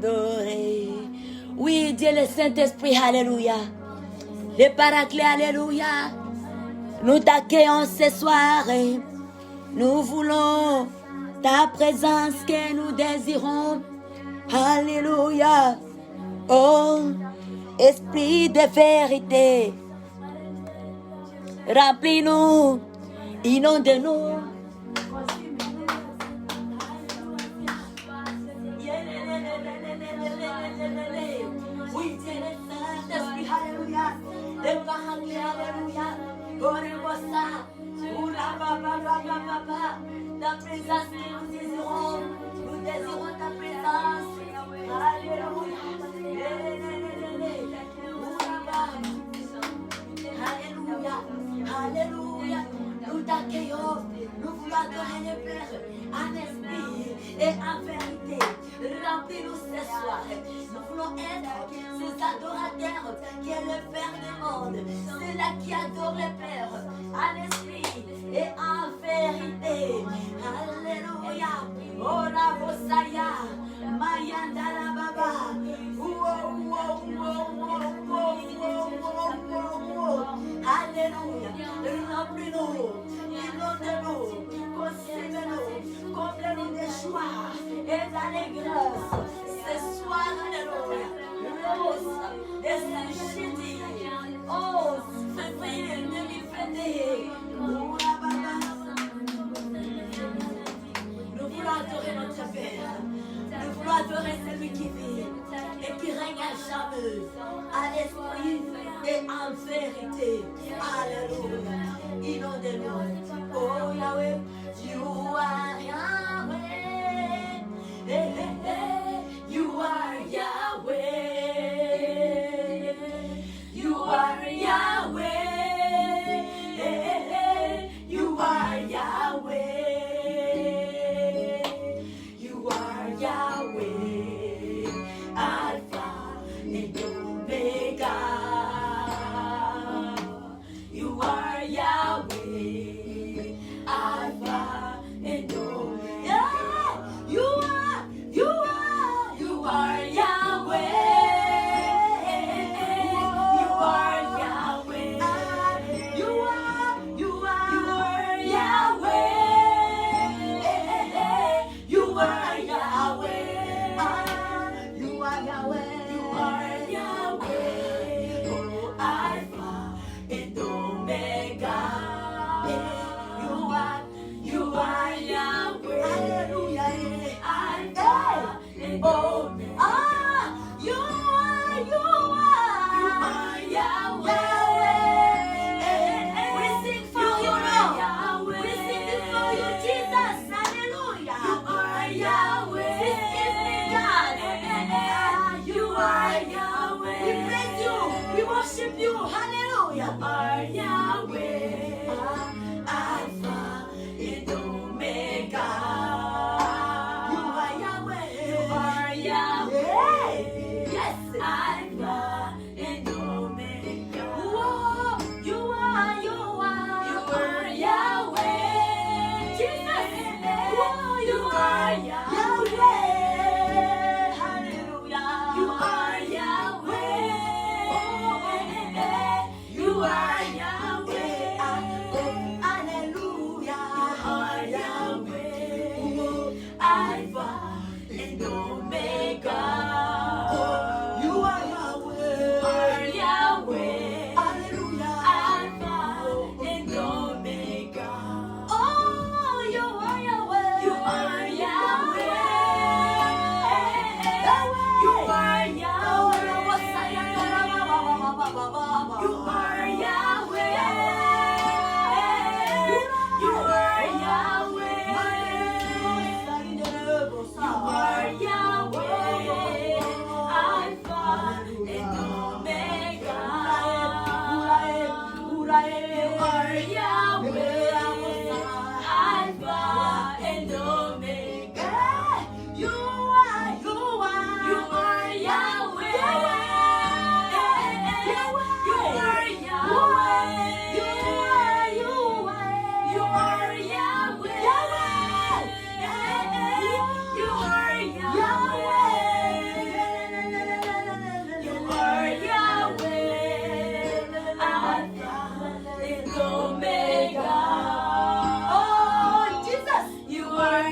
t'adorer. Oui, Dieu le Saint-Esprit, alléluia. Le Paraclet, alléluia. Nous t'accueillons ce soir. Nous voulons ta présence que nous désirons. Alléluia. Oh, Esprit de vérité, remplis-nous, inonde-nous. Oui, Dieu le Saint-Esprit, alléluia. Le Paraclet, alléluia. Orebosa, ta présence que nous désirons. Nous désirons ta présence. Alléluia. Alléluia. Alléluia. Nous t'accueillons. Nous voulons adorer le Père en esprit et en vérité. Remplis-nous ce soir. Nous voulons être ces adorateurs qui est le Père du monde. Ceux-là qui adorent le Père en esprit et en vérité. Alléluia. Oh la Bosaya. Mayanda la Baba. Alléluia. Remplis-nous. Inonde-nous. Consume-nous. Comble-nous de joie et d'allégresse. Ce soir, alléluia. Rose et Saint-Chidi. Oh, février 2021. Nous voulons adorer notre Père. Nous voulons adorer celui qui vit et qui règne à jamais, à l'esprit et en vérité. Alléluia. Inonde-nous. Oh Yahweh, you are Yahweh. Hey, hey, hey. You are Yahweh. You are Yahweh. Hey, hey, hey. You are Yahweh. You are Yahweh. Alpha and Omega. You are Yahweh. Alpha and Omega.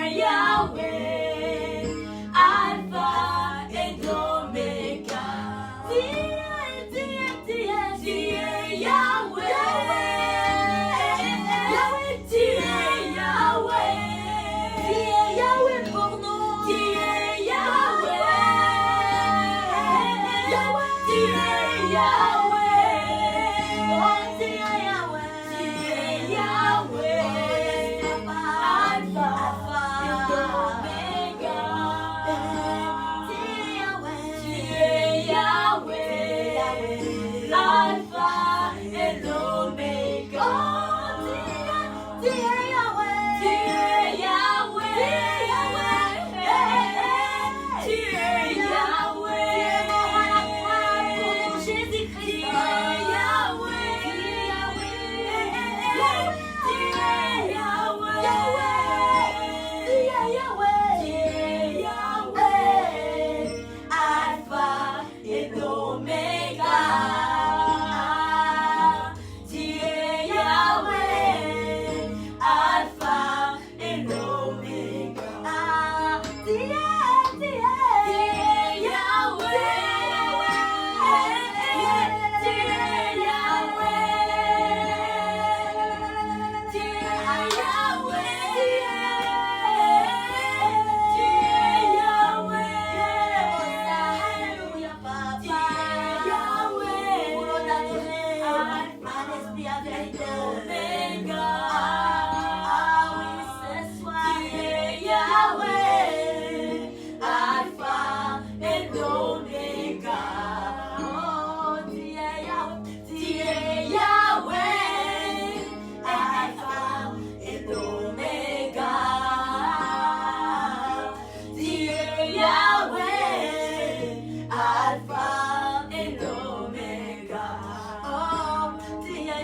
es Yahweh, Alpha et Omega. Tu es Yahweh, Yahweh, tu es Yahweh, tu es Yahweh pour nous, tu es Yahweh, Yahweh, tu es Yahweh, oh tu es Yahweh, Alpha et Omega, tu es Yahweh, Alpha et Omega. Tu es Yahweh, tu es Yahweh, tu es Yahweh, tu es mort à la croix pour Jésus-Christ. Tu es Yahweh, tu es Yahweh, tu es Yahweh, Alpha et Omega. Tu es Yahweh, Alpha et Omega. Tu es Yahweh, tu es Yahweh, tu es Yahweh, Papa. Tu es Yahweh, pour l'adorer, un esprit avec Omega. Ah oui, ce soir, tu es Yahweh, Alpha et Omega. Oh, tu es Yahweh, Alpha et Omega. Tu es Yahweh, Alpha et Omega. Oh, tu es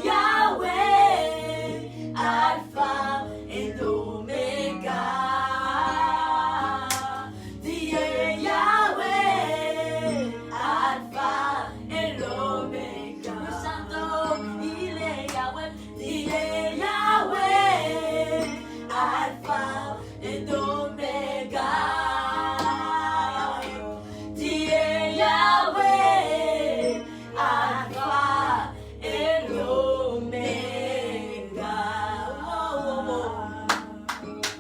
Yahweh, Alpha et Omega. Tu es Yahweh, Alpha et Omega. Nous chantons, il est Yahweh, tu es Yahweh, Alpha et Omega. Tu es Yahweh, Alpha et Omega. Oh, oh, oh.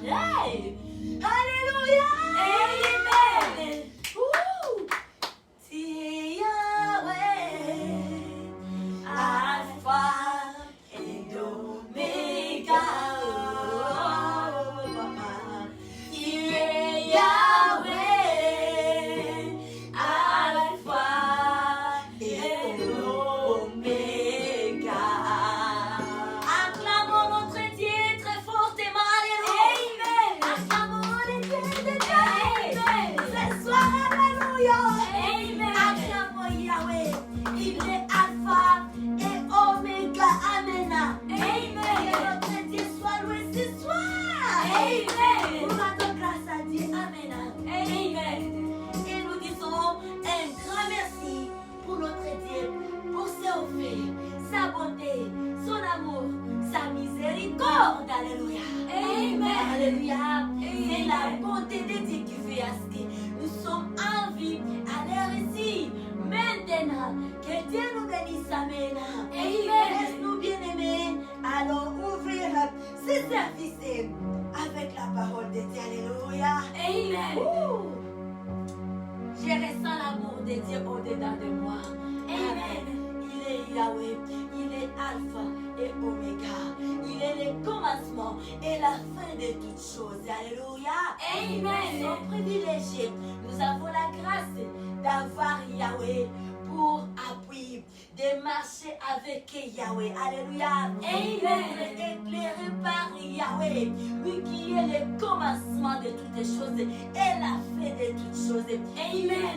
Hey! Alléluia! Amen! Woo! Tu es Yahweh, Alpha et Omega. Oh, papa. Tu es Yahweh, Alpha et Omega. Acclamons notre Dieu très fortement. Alléluia. Acclamons le Dieu de Dieu. Ce soir, alléluia. Acclamons Yahweh. Il est Alpha et Omega. Amen. Que notre Dieu soit loué ce soir. Nous rendons grâce à Dieu. Amen. Et nous disons un grand merci pour notre Dieu, pour ses faits, sa bonté, son amour, sa miséricorde. Alléluia. Alléluia. C'est la bonté de Dieu qui fait à ce que nous sommes en vie à l'heure ici. Maintenant, que Dieu nous bénisse. Amen. Laisse-nous bien-aimés. Allons ouvrir ce service avec la parole de Dieu. Alléluia. Ouh. Je ressens l'amour de Dieu au-dedans de moi. Il est Yahweh, il est Alpha et Omega. Il est le commencement et la fin de toutes choses. Alléluia. Nous sommes privilégiés. Nous avons la grâce d'avoir Yahweh pour appui, de marcher avec Yahweh. Alléluia. D'être éclairé par Yahweh, lui qui est le commencement de toutes les choses et la fin de toutes choses.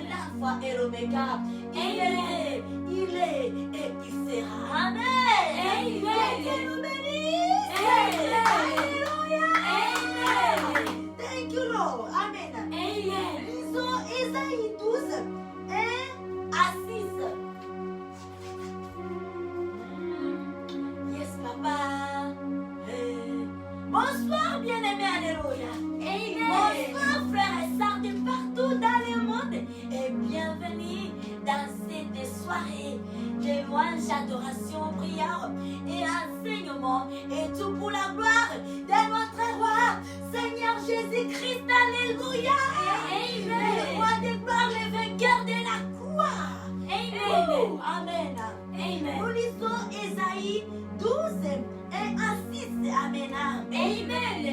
L'Alpha et l'Oméga. Il est et il sera. Amen. Que Dieu nous bénisse. Alléluia. Thank you, Lord. Amen. Lisons Ésaïe 12, 1 à 6. Yes, papa. Bonsoir, bien-aimé, alléluia. Amen. Bonsoir, frères et sœurs de partout dans le monde. Et bienvenue dans cette soirée de louange, adoration, prière et enseignement. Et tout pour la gloire de notre roi, Seigneur Jésus-Christ. Alléluia. Amen. Le roi des gloires, le vainqueur de la croix. Amen. Amen. Amen. Nous lisons Ésaïe 12 et à 6. Amen. Amen.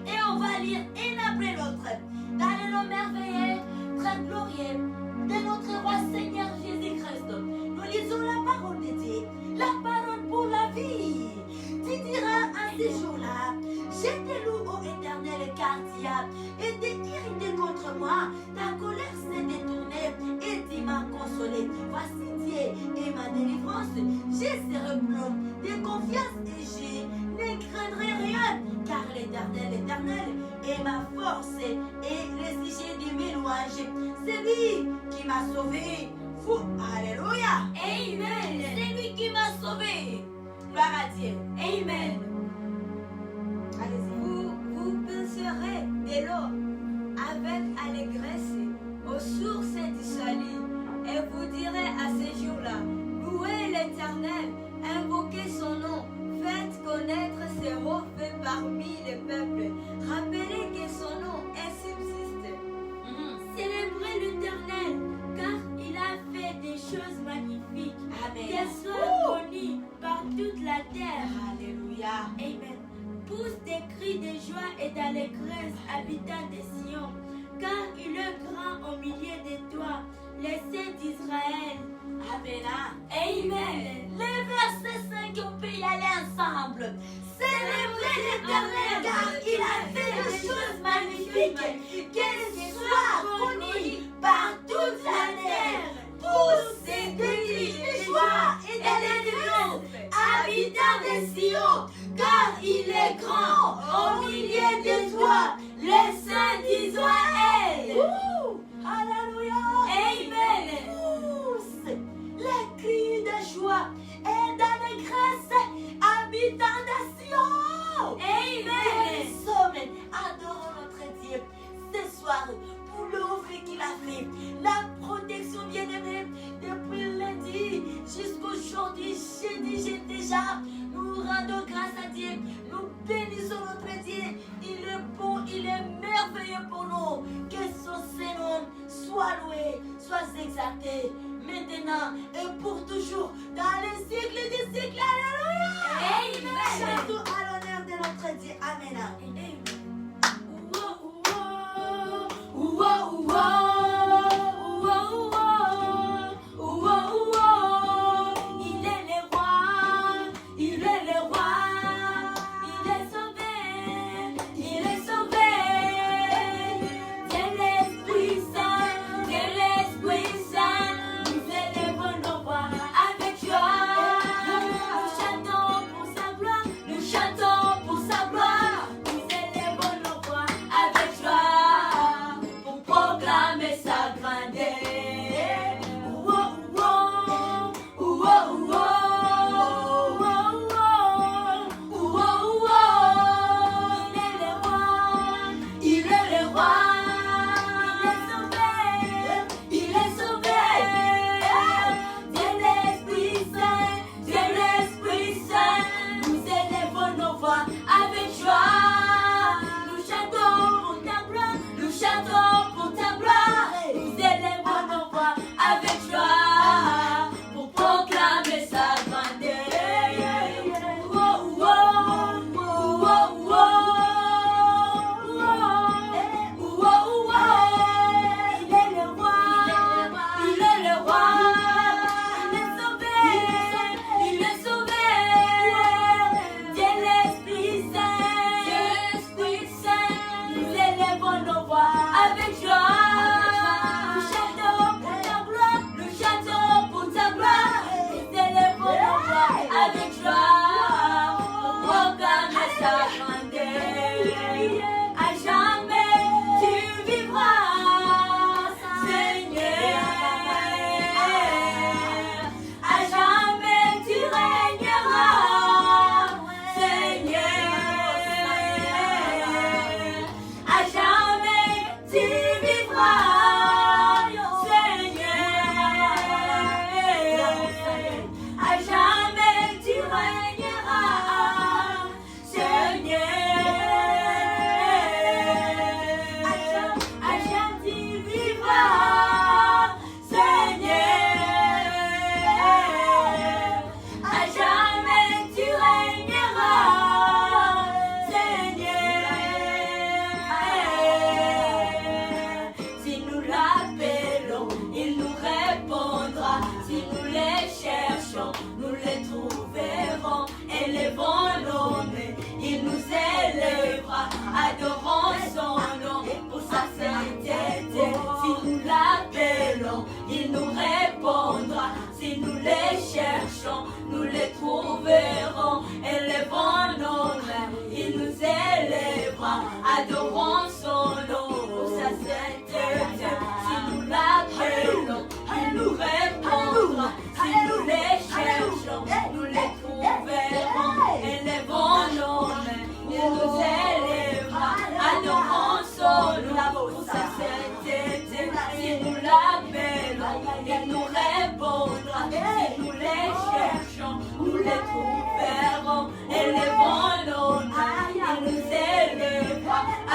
Et on va lire un après l'autre dans le nom merveilleux, très glorieux de notre roi Seigneur Jésus-Christ. Nous lisons la parole de Dieu, la parole pour la vie. Tu diras à ces jours-là, je te loue ô Éternel, car tu as été irrité contre moi. Ta colère s'est détournée et tu m'as consolé. Voici Dieu et ma délivrance. Je serai plein de confiance et je ne craindrai rien, car l'Éternel est ma force et le sujet de mes louanges. C'est lui qui m'a sauvé. Alléluia. Amen. C'est lui qui m'a sauvé. Gloire à Dieu. Amen. Allez-y. Vous puiserez de l'eau avec allégresse aux sources du salut, et vous direz à ces jours-là, louez l'Éternel, invoquez son nom, faites connaître ses hauts faits parmi les peuples, rappelez que son nom est subsiste. Célébrez l'Éternel, car il a fait des choses magnifiques. Amen. Qu'elles soient connues par toute la terre. Alléluia. Amen. Pousse des cris de joie et d'allégresse, habitants de Sion, car il est grand au milieu de toi, les saints d'Israël. Amen. Amen. Les versets 5, on peut y aller ensemble. Célébrez l'Éternel car il a fait des choses magnifiques, qu'elles soient connues par toute la terre. Poussez des cris de joie et d'allégresse, habitants de Sion, car il est grand au milieu de toi, les saints d'Israël. Alléluia. Amen. Pousse les cris de joie et d'allégresse, habitants de Sion. Amen. Nous sommes, adorons notre Dieu ce soir pour l'offre qu'il a fait, la protection bien-aimée depuis lundi jusqu'aujourd'hui, jeudi déjà. Nous rendons grâce à Dieu, nous bénissons notre Dieu. Il est bon, il est merveilleux pour nous. Que son Seigneur soit loué, soit exalté, maintenant et pour toujours, dans les siècles des siècles. Alléluia. Amen. Chantons à l'honneur de notre Dieu. Amen. Il est le roi, il est le roi, il est sauvé, il est sauvé. De l'Esprit Saint, nous élevons nos voix avec joie. Nous chantons pour sa gloire, nous chantons pour sa gloire. Nous élevons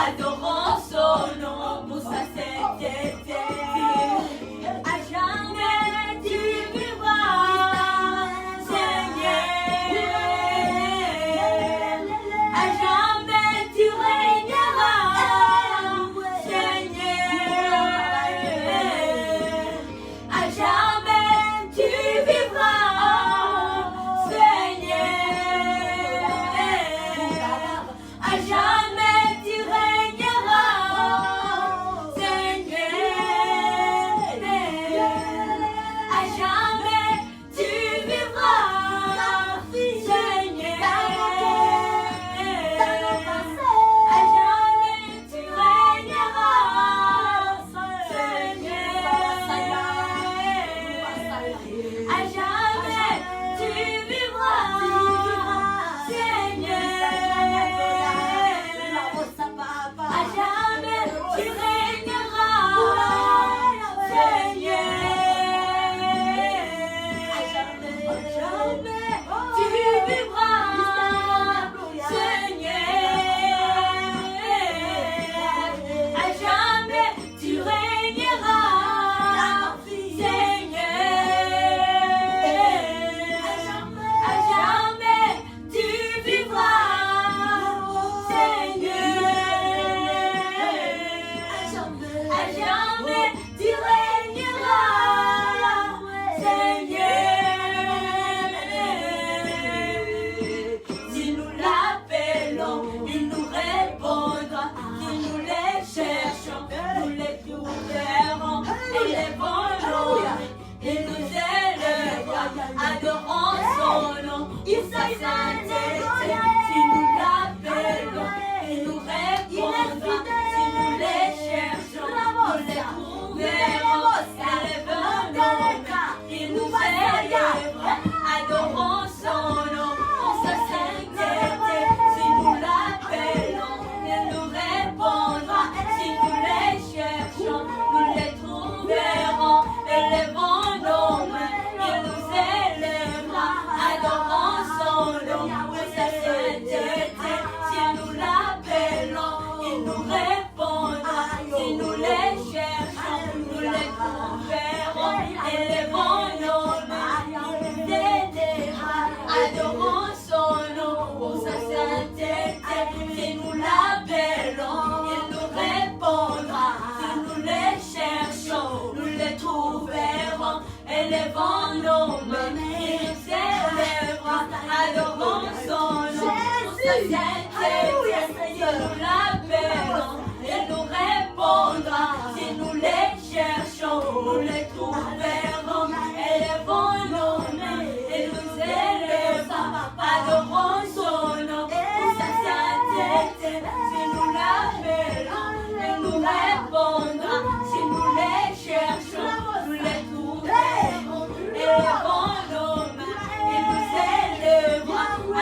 adorons son nom pour sa sainteté. À jamais tu vivras, Seigneur. À jamais tu régneras, Seigneur. À jamais tu vivras, Seigneur. À jamais tu régneras,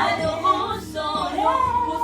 Adorons son nom pour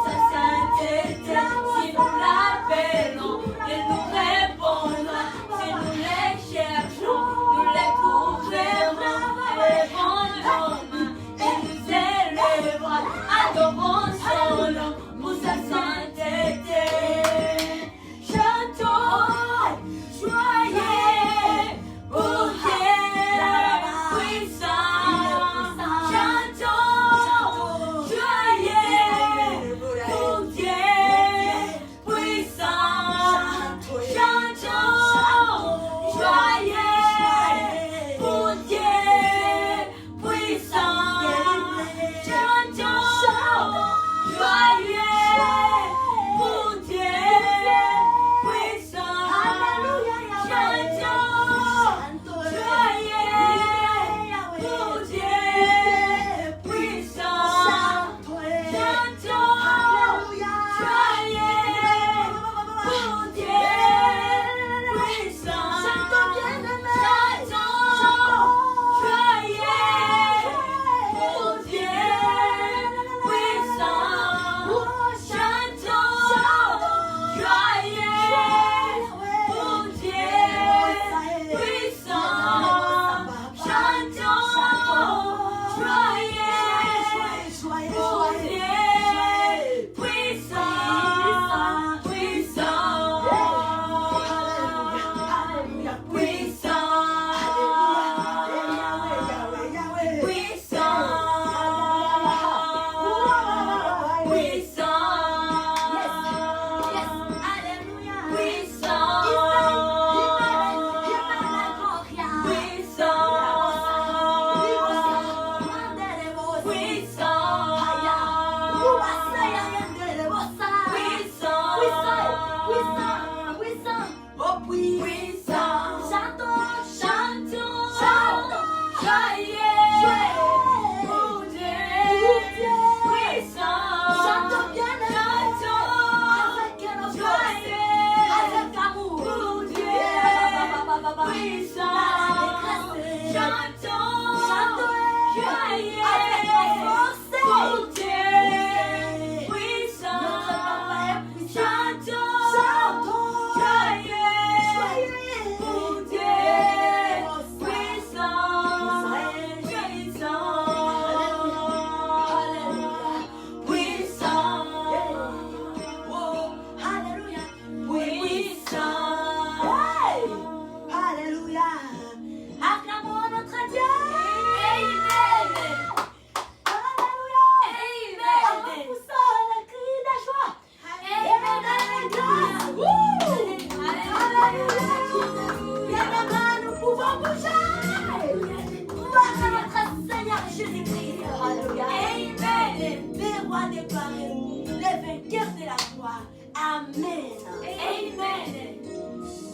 Amen.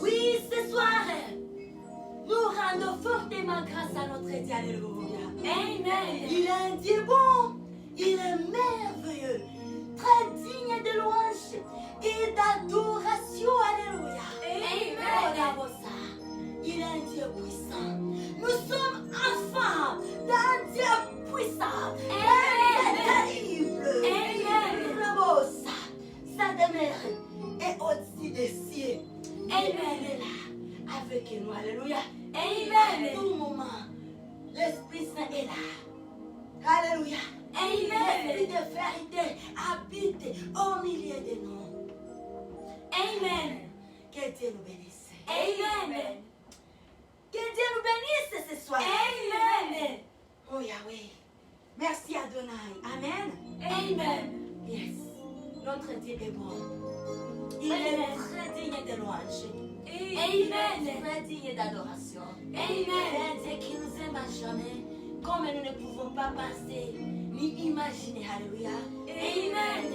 Oui, ce soir, nous rendons fortement grâce à notre Dieu. Alléluia. Amen. Il est un Dieu bon, il est merveilleux, très digne de louange et d'adoration. Alléluia. Amen. Il est un Dieu puissant. Nous sommes enfants d'un Dieu puissant, d'un Dieu terrible. Amen. Sa demeure est au-dessus des cieux. Amen. Il est là avec nous. Alléluia. Amen. À tout moment, l'Esprit Saint est là. Alléluia. L'Esprit de vérité habite au milieu de nous. Amen. Que Dieu nous bénisse. Amen. Que Dieu nous bénisse ce soir. Amen. Oh Yahweh. Merci Adonai. Amen. Amen. Yes. Notre Dieu est bon. Il est très digne de louange. Amen. Très digne d'adoration. Amen. Il est un Dieu qui nous aime à jamais, comme nous ne pouvons pas penser ni imaginer. Alléluia. Amen.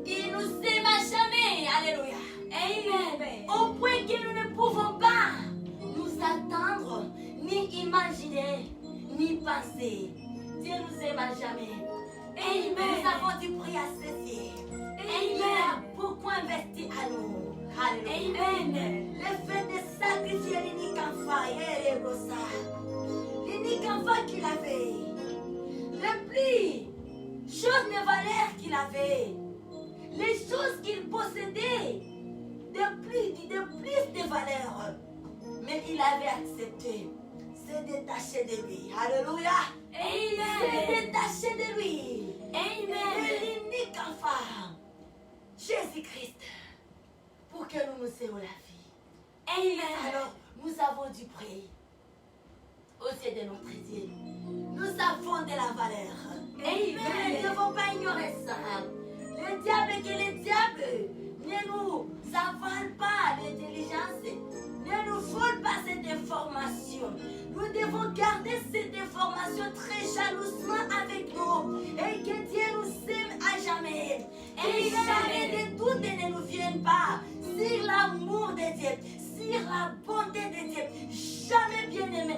Il nous aime à jamais. Alléluia. Amen. Au point que nous ne pouvons pas nous attendre, ni imaginer, ni penser. Dieu nous aime à jamais. Amen. Nous avons du prix à cesser. Il a beaucoup investi à nous. Alléluia. Amen. Le fait de sacrifier l'unique enfant, l'unique enfant qu'il avait, le plus choses de valeur qu'il avait, les choses qu'il possédait, de plus de valeur, mais il avait accepté, se détacher de lui. Alléluia. Se Amen. détacher de lui. Amen. De l'unique enfant, Jésus-Christ, pour que nous nous ayons la vie. Amen. Alors, nous avons du prix aux yeux de notre Dieu. Nous avons de la valeur. Amen. Nous ne devons pas ignorer ça. Le diable ne nous avale pas l'intelligence, ne nous vole pas cette information. Nous devons garder cette information très jalousement avec nous et que Dieu nous aime à jamais. Et jamais des doutes ne nous viennent pas sur l'amour de Dieu, sur la bonté de Dieu. Jamais bien-aimé,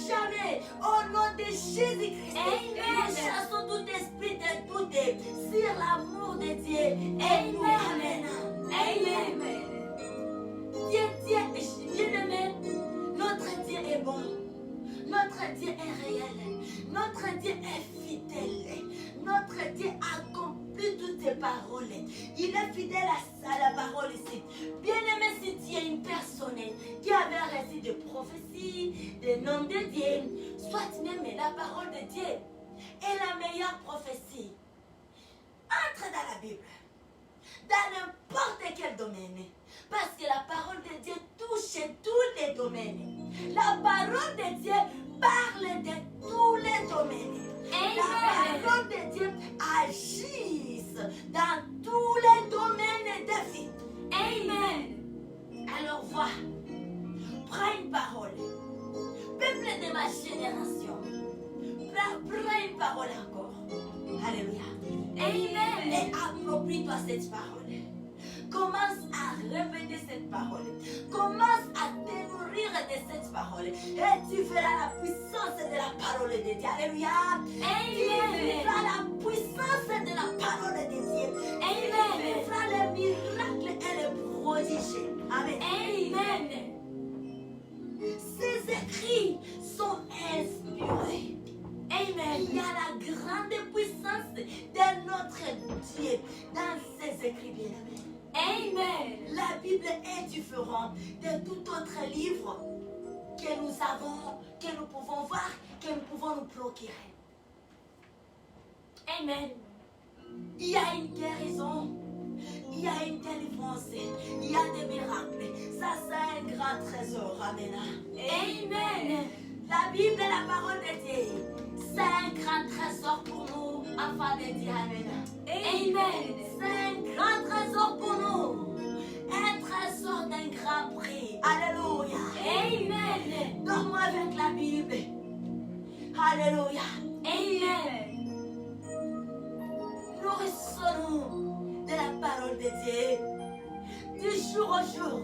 jamais. Au nom de Jésus-Christ, nous chassons tout esprit de doute sur l'amour de Dieu. Amen. Amen. Bien-aimé, notre Dieu est bon. Notre Dieu est réel. Notre Dieu est fidèle. Notre Dieu accomplit toutes ses paroles. Il est fidèle à la parole ici. Bien-aimé, si tu es une personne qui avait reçu des prophéties, des noms de Dieu, soit même la parole de Dieu est la meilleure prophétie. Entre dans la Bible, dans n'importe quel domaine. Parce que la parole de Dieu touche tous les domaines. La parole de Dieu parle de tous les domaines. La parole de Dieu agit dans tous les domaines de vie. Amen. Alors vois, prends une parole. Peuple de ma génération, prends une parole encore. Alléluia. Amen. Et approprie-toi cette parole. Commence à répéter cette parole. Commence à te nourrir de cette parole. Et tu verras la puissance de la parole de Dieu. Alléluia. Amen. Tu verras la puissance de la parole de Dieu. Amen. Tu verras les miracles et les prodiges. Amen. Amen. Ces écrits sont inspirés. Amen. Il y a la grande puissance de notre Dieu dans ces écrits bien-aimés. Amen. La Bible est différente de tout autre livre que nous avons, que nous pouvons voir, que nous pouvons nous procurer. Amen. Il y a une guérison, il y a une délivrance, il y a des miracles. Ça, c'est un grand trésor. Amen. Amen. La Bible est la parole de Dieu. C'est un grand trésor pour nous, enfants de Dieu. Amen. Amen. C'est un grand trésor pour nous. Un trésor d'un grand prix. Alléluia. Amen. Donne-moi avec la Bible. Alléluia. Amen. Nourrissons-nous de la parole de Dieu. jour au jour,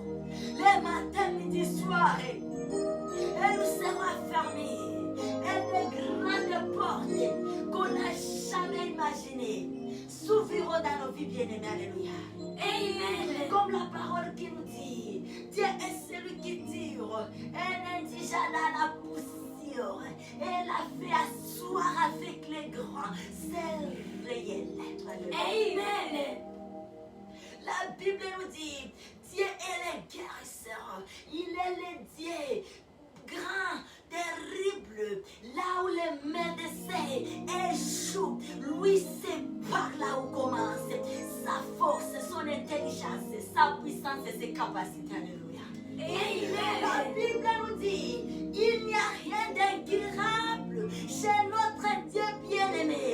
les matins, midi, soir. Et nous serons affermis. Et de grandes portes qu'on n'a jamais imaginées s'ouvriront dans nos vies bien-aimées. Alléluia. Amen. Comme la parole qui nous dit, Dieu est celui qui tire un indigène dans la poussière et la fait asseoir avec les grands. C'est réel. Amen. La Bible nous dit, Dieu est le guérisseur. Il est le Dieu grand, terrible, là où les médecins échouent. Lui, c'est par là où commence sa force, son intelligence, sa puissance et ses capacités. Alléluia. Amen. La Bible nous dit, il n'y a rien d'incurable chez notre Dieu bien-aimé.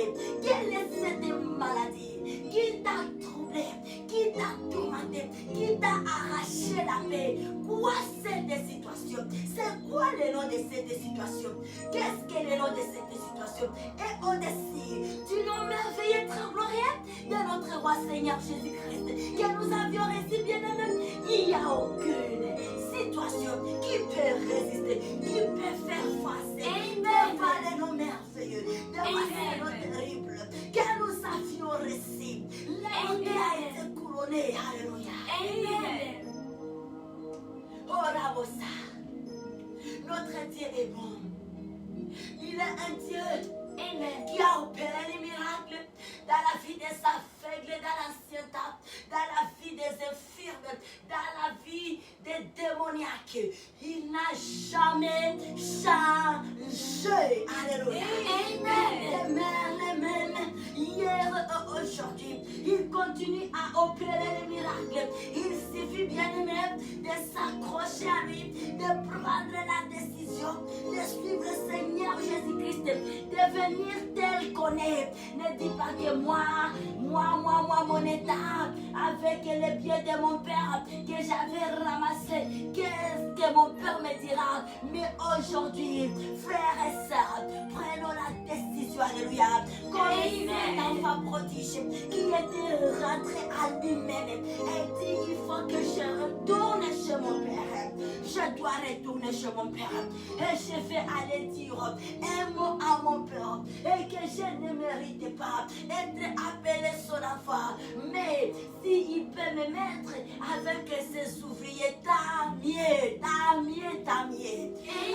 Quelle est cette maladie qui t'a troublé, qui t'a tourmenté, qui t'a arraché la paix? Quoi cette situation? C'est quoi le nom de cette situation? Qu'est-ce que le nom de cette situation? Et au-dessus du nom merveilleux et très glorieux de notre roi Seigneur Jésus-Christ que nous avions reçu bien-aimé, il n'y a aucune situation qui peut résister, qui peut faire face devant les noms merveilleux, devant les noms terribles que nous avions reçus. L'ennemi a été couronné. Alléluia. Amen. Oh Rabosa, notre Dieu est bon. Il est un Dieu qui a opéré les miracles dans la vie des aveugles, dans l'ancien temps, dans la vie des infirmes, dans la vie des démoniaques. Il n'a jamais changé. Alléluia. Amen. Les mêmes, hier et aujourd'hui. Il continue à opérer les miracles. Il suffit, bien aimé, de s'accrocher à lui, de prendre la décision de suivre le Seigneur Jésus-Christ, de venir tel qu'on est. Ne dis pas que moi, mon état, avec les biens de mon père que j'avais ramassé, qu'est-ce que mon père me dira? Mais aujourd'hui, frères et sœurs, prenons la décision, alléluia, comme cet enfant prodige qui était rentré à lui-même et dit, il faut que je retourne chez mon père. Je dois retourner chez mon père et je vais aller dire un mot à mon père et que je ne mérite pas d'être appelé son enfant. Mais s'il peut me mettre avec ses ouvriers, tant mieux, tant mieux, tant mieux.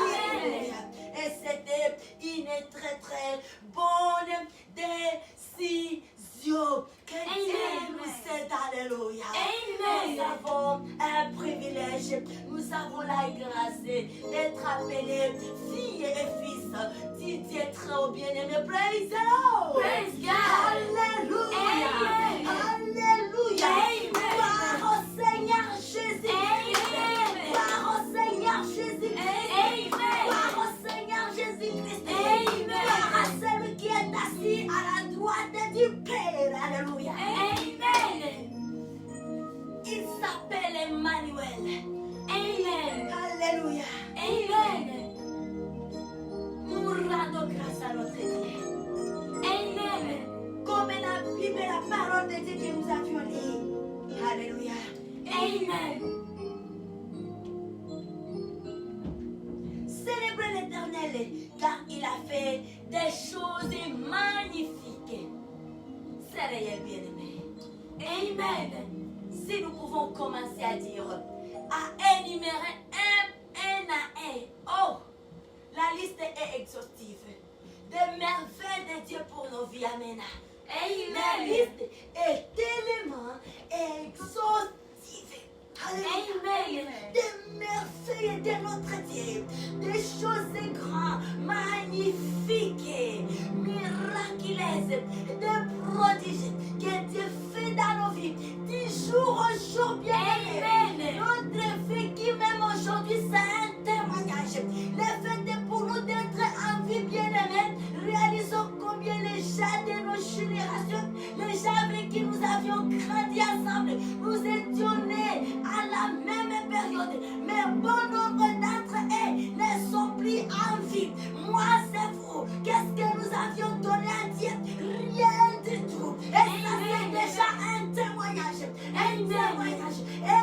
Amen. Et c'était une très très bonne décision que Dieu nous aide. Alléluia. Amen. Nous avons un privilège, nous avons la grâce d'être appelés filles et fils du Dieu très haut bien-aimé. Praise the Lord. Praise God. Alléluia. Amen. Alléluia. Amen. Gloire au Seigneur Jésus. Amen. Gloire au Seigneur Jésus. Amen. Gloire au Seigneur Jésus-Christ. Amen. Gloire à celui qui est assis à la droite du Père. Alléluia. Amen. Il s'appelle Emmanuel. Amen. Alléluia. Amen. Nous rendons grâce à notre Dieu. Amen. Comme la Bible, la parole de Dieu que nous avions lue. Alléluia. Amen. Célébrez l'Éternel car il a fait des choses magnifiques. C'est réel, bien-aimé. Amen. Si nous pouvons commencer à dire, à énumérer un à un, oh, la liste est exhaustive. Des merveilles de Dieu pour nos vies. Amen. La liste est tellement exhaustive. Amen. Des merveilles de notre Dieu, des choses grandes, magnifiques, miraculeuses, des prodiges que Dieu fait dans nos vies, du jour au jour, bien aimé. Notre vie qui même aujourd'hui, c'est un témoignage. Le fait est pour nous d'être en vie, bien aimé. Réalisons combien les gens de nos générations, les gens avec qui nous avions grandi ensemble, nous étions nés à la même période, mais bon nombre d'entre eux ne sont plus en vie. Moi, c'est vous. Qu'est-ce que nous avions donné à Dieu? Rien du tout. Et ça, c'est déjà un témoignage. Un témoignage. Et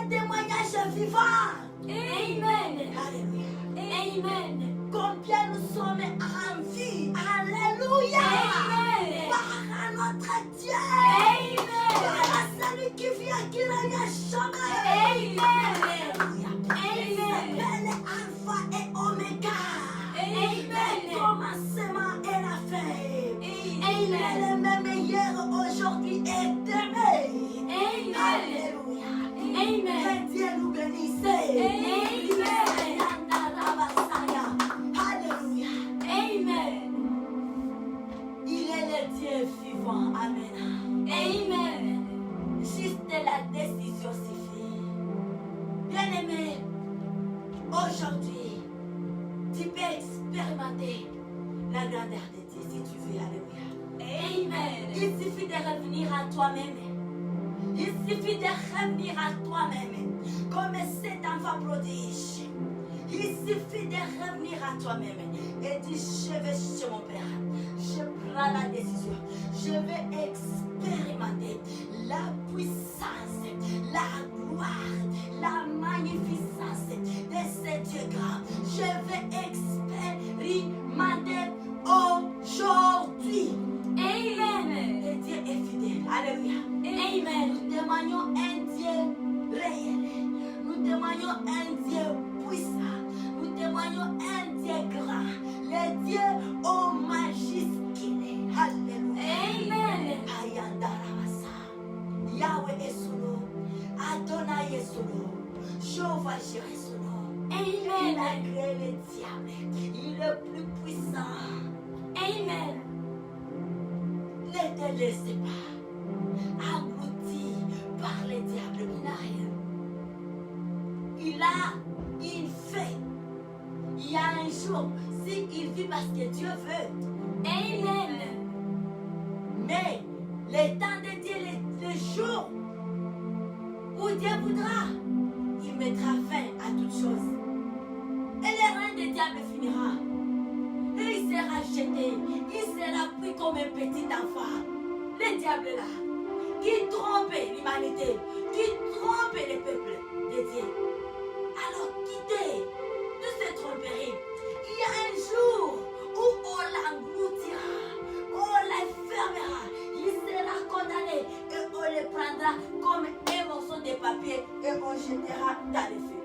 vivant. Amen. Alléluia. Amen. Combien nous sommes en vie. Alléluia. Amen. Par notre Dieu. Amen. Par celui qui vient, qui n'a jamais. Amen. Alléluia. Amen. Il s'appelle Alpha et Oméga. Amen. Le commencement et la fin. Il Amen. est le même hier, aujourd'hui et demain. Amen. Alléluia. Amen. Que Dieu nous bénisse. Amen. Alléluia. Amen. Il est le Dieu vivant. Amen. Amen. Juste la décision suffit. Bien-aimé, aujourd'hui, tu peux expérimenter la grandeur de Dieu si tu veux. Alléluia. Amen. Il suffit de revenir à toi-même. Il suffit de revenir à toi-même. Comme cet enfant prodige. Il suffit de revenir à toi-même. Et dire, je vais chez mon Père. Je prends la décision. Je vais expérimenter la puissance, la gloire, la magnificence de ce Dieu grand. Je vais expérimenter aujourd'hui. Amen. Le Dieu est fidèle. Alléluia. Amen. Nous témoignons un Dieu réel. Nous témoignons un Dieu puissant. Nous témoignons un Dieu grand. Le Dieu au majuscule. Alléluia. Amen. Ayandaramasa. Yahweh est son nom. Adonai est son nom. Jéhovah Jireh est son nom. Il a Amen. créé le diable. Il est le plus puissant. Amen. Ne te laissez pas englouti par le diable. Il n'a rien. Il a une fait. Il y a un jour, s'il vit parce que Dieu veut. Amen. Mais le temps de Dieu, le jour où Dieu voudra, il mettra fin à toutes choses. Et le règne du diable finira. Et il sera jeté. Il sera pris comme un petit enfant. Le diable là, qui trompe l'humanité, qui trompe les peuples de Dieu. Alors quittez toutes ces tromperies. Il y a un jour où on l'engloutira, on l'enfermera, il sera condamné et on le prendra comme un morceau de papier et on jettera dans le feu.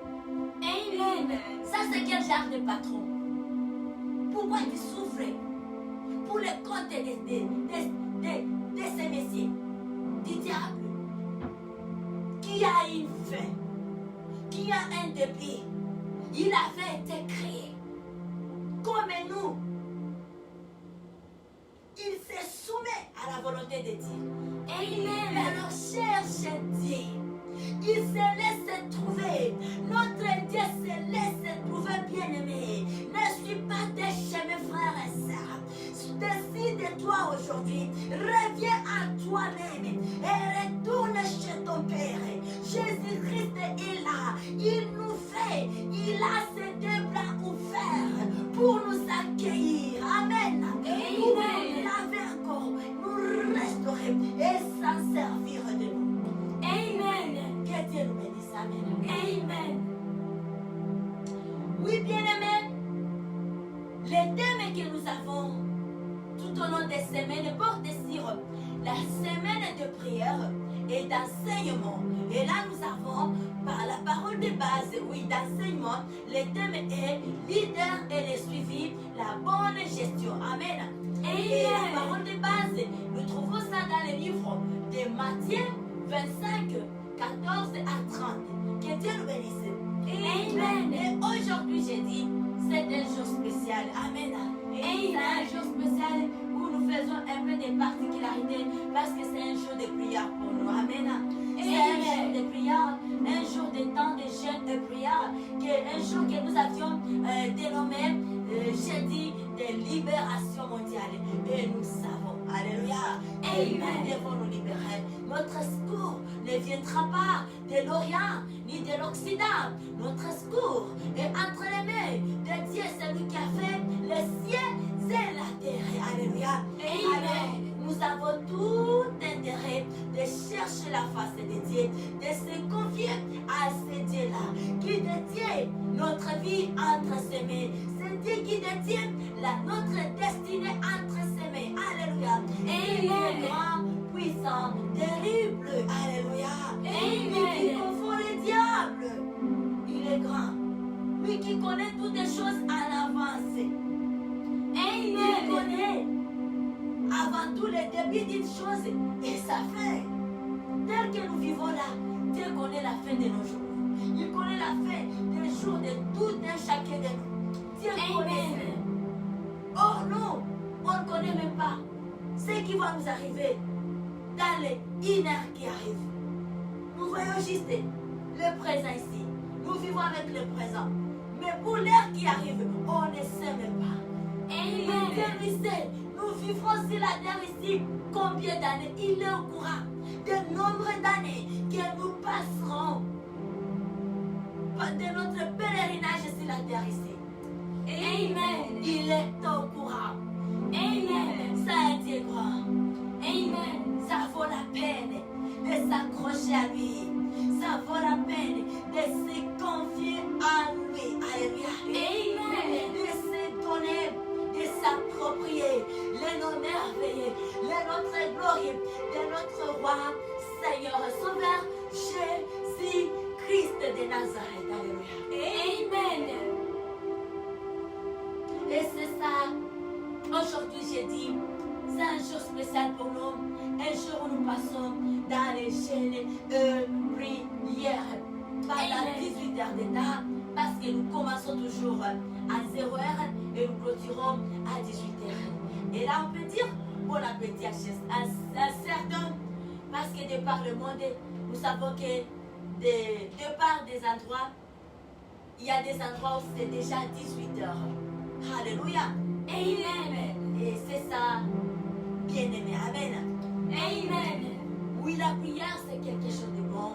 Amen. Ça c'est quel genre de patron? Pourquoi tu souffres pour le compte de ces messieurs, du diable, qui a une fin, qui a un début? Il avait été créé comme nous. Il se soumet à la volonté de Dieu. Amen. Alors cherche Dieu. Il se laisse trouver. Notre Dieu se laisse trouver, bien-aimé. Ne suis pas des chemins, frères et sœurs. Décide-toi aujourd'hui. Reviens à toi-même et retourne chez ton Père. Jésus-Christ est là. Il nous fait. Il a ses deux bras ouverts pour nous accueillir. Amen. Pour nous laver encore, nous restaurer et s'en servir de nous. Amen. Que Dieu nous bénisse. Amen. Amen. Oui, bien-aimés, les thèmes que nous avons tout au long des semaines portent sur la semaine de prière et d'enseignement. Et là, nous avons, par la parole de base, oui, d'enseignement, le thème est leader et le suivi, la bonne gestion. Amen. Et la parole de base, nous trouvons ça dans le livre de Matthieu 25, 14 à 30. Que Dieu nous bénisse. Amen. Et aujourd'hui, j'ai dit, c'est un jour spécial. Amen. Et c'est un jour spécial où nous faisons un peu de particularités parce que c'est un jour de prière pour nous. Amen. C'est un jour de prière, un jour de temps de jeûne et prière, un jour que nous avions dénommé jeudi de libération mondiale. Et nous savons, alléluia, et nous devons nous libérer. Notre secours ne viendra pas de l'Orient ni de l'Occident. Notre secours est entre les mains de Dieu, celui qui a fait les cieux et la terre. Alléluia. Amen. Nous avons tout intérêt de chercher la face de Dieu, de se confier à ce Dieu-là. notre vie entre ses mains. C'est Dieu qui détient notre destinée entre ses mains. Alléluia. Et il est grand, puissant, terrible. Alléluia. Lui qui confond les diables. Il est grand. Lui qui connaît toutes les choses à l'avance. Il connaît avant tout les débuts d'une chose et sa fin. Tel que nous vivons là, Dieu connaît la fin de nos jours. Il connaît la fin des jours de tout un chacun de nous. Dieu connaît. Or nous, on ne connaît même pas ce qui va nous arriver dans les 1 heure qui arrivent. Nous voyons juste le présent ici. Nous vivons avec le présent. Mais pour l'heure qui arrive, on ne sait même pas. Et Dieu lui sait, nous vivrons sur la terre ici combien d'années. Il est au courant de nombre d'années que nous passerons de notre pèlerinage sur la terre ici. Amen. Il est au courant. Amen. Ça a été grand. Amen. Ça vaut la peine de s'accrocher à lui. Ça vaut la peine de se confier à lui. Alléluia. Amen. De se donner, de s'approprier les noms merveilleux, les notre glorieux de notre roi, Seigneur, Sauveur, Jésus-Christ de Nazareth. Alléluia. Amen. Et c'est ça, aujourd'hui j'ai dit, c'est un jour spécial pour nous, un jour où nous passons dans les chaînes prières pendant 18 heures d'état, parce que nous commençons toujours à 0 heure et nous clôturons à 18 heures. Et là on peut dire bon appétit à certains, parce que de par le monde, nous savons que de par des endroits, il y a des endroits où c'est déjà 18 heures. Alléluia. Amen. Et c'est ça, bien-aimé. Amen. Amen. Oui, la prière, c'est quelque chose de bon.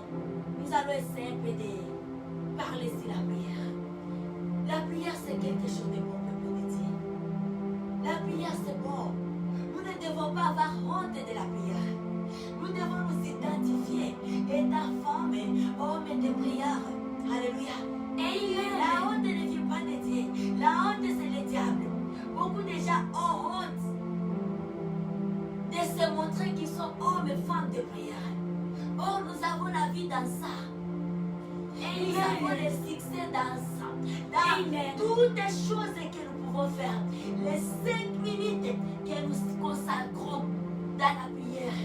Nous allons essayer un peu de parler sur la prière. La prière, c'est quelque chose de bon, peuple de Dieu. La prière, c'est bon. Nous ne devons pas avoir honte de la prière. Nous devons nous identifier étant femme, homme de prière. Alléluia. Amen. La honte ne vient pas de Dieu. La honte, c'est le diable. Beaucoup de gens ont honte de se montrer qu'ils sont hommes et femmes de prière. Or, nous avons la vie dans ça. Et nous avons le succès dans ça. Dans toutes les choses que nous pouvons faire. Les 5 minutes que nous consacrons dans la prière.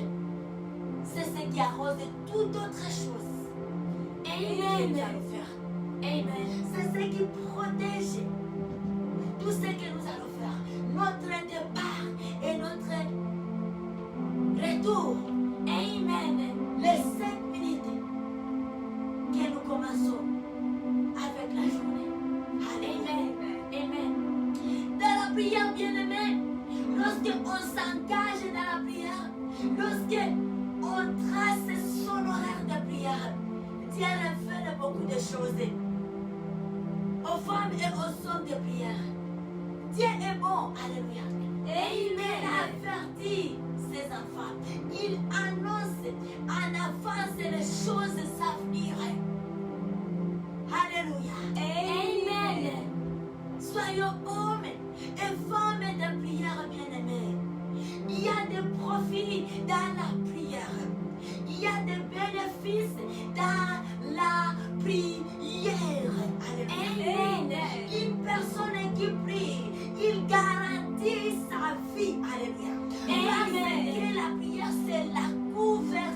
C'est ce qui arrose toute autre chose. Amen. Amen. C'est ce qui protège tout ce que nous allons faire. Notre départ et notre retour. Amen. Les 5 minutes que nous commençons avec la journée. Amen. Amen. Dans la prière, bien-aimé, lorsqu'on s'engage dans la prière, lorsqu'on trace son horaire de prière, Dieu révèle beaucoup de choses aux femmes et aux hommes de prière. Dieu est bon, alléluia. Et il avertit ses enfants. Il annonce en avance les choses à venir. Alléluia. Amen. Soyons hommes et femmes de prière, bien-aimés. Il y a des profits dans la prière. Il y a des bénéfices dans la prière. Alléluia. Une personne qui prie, il garantit sa vie. Alléluia. Parce que la prière, c'est la couverture.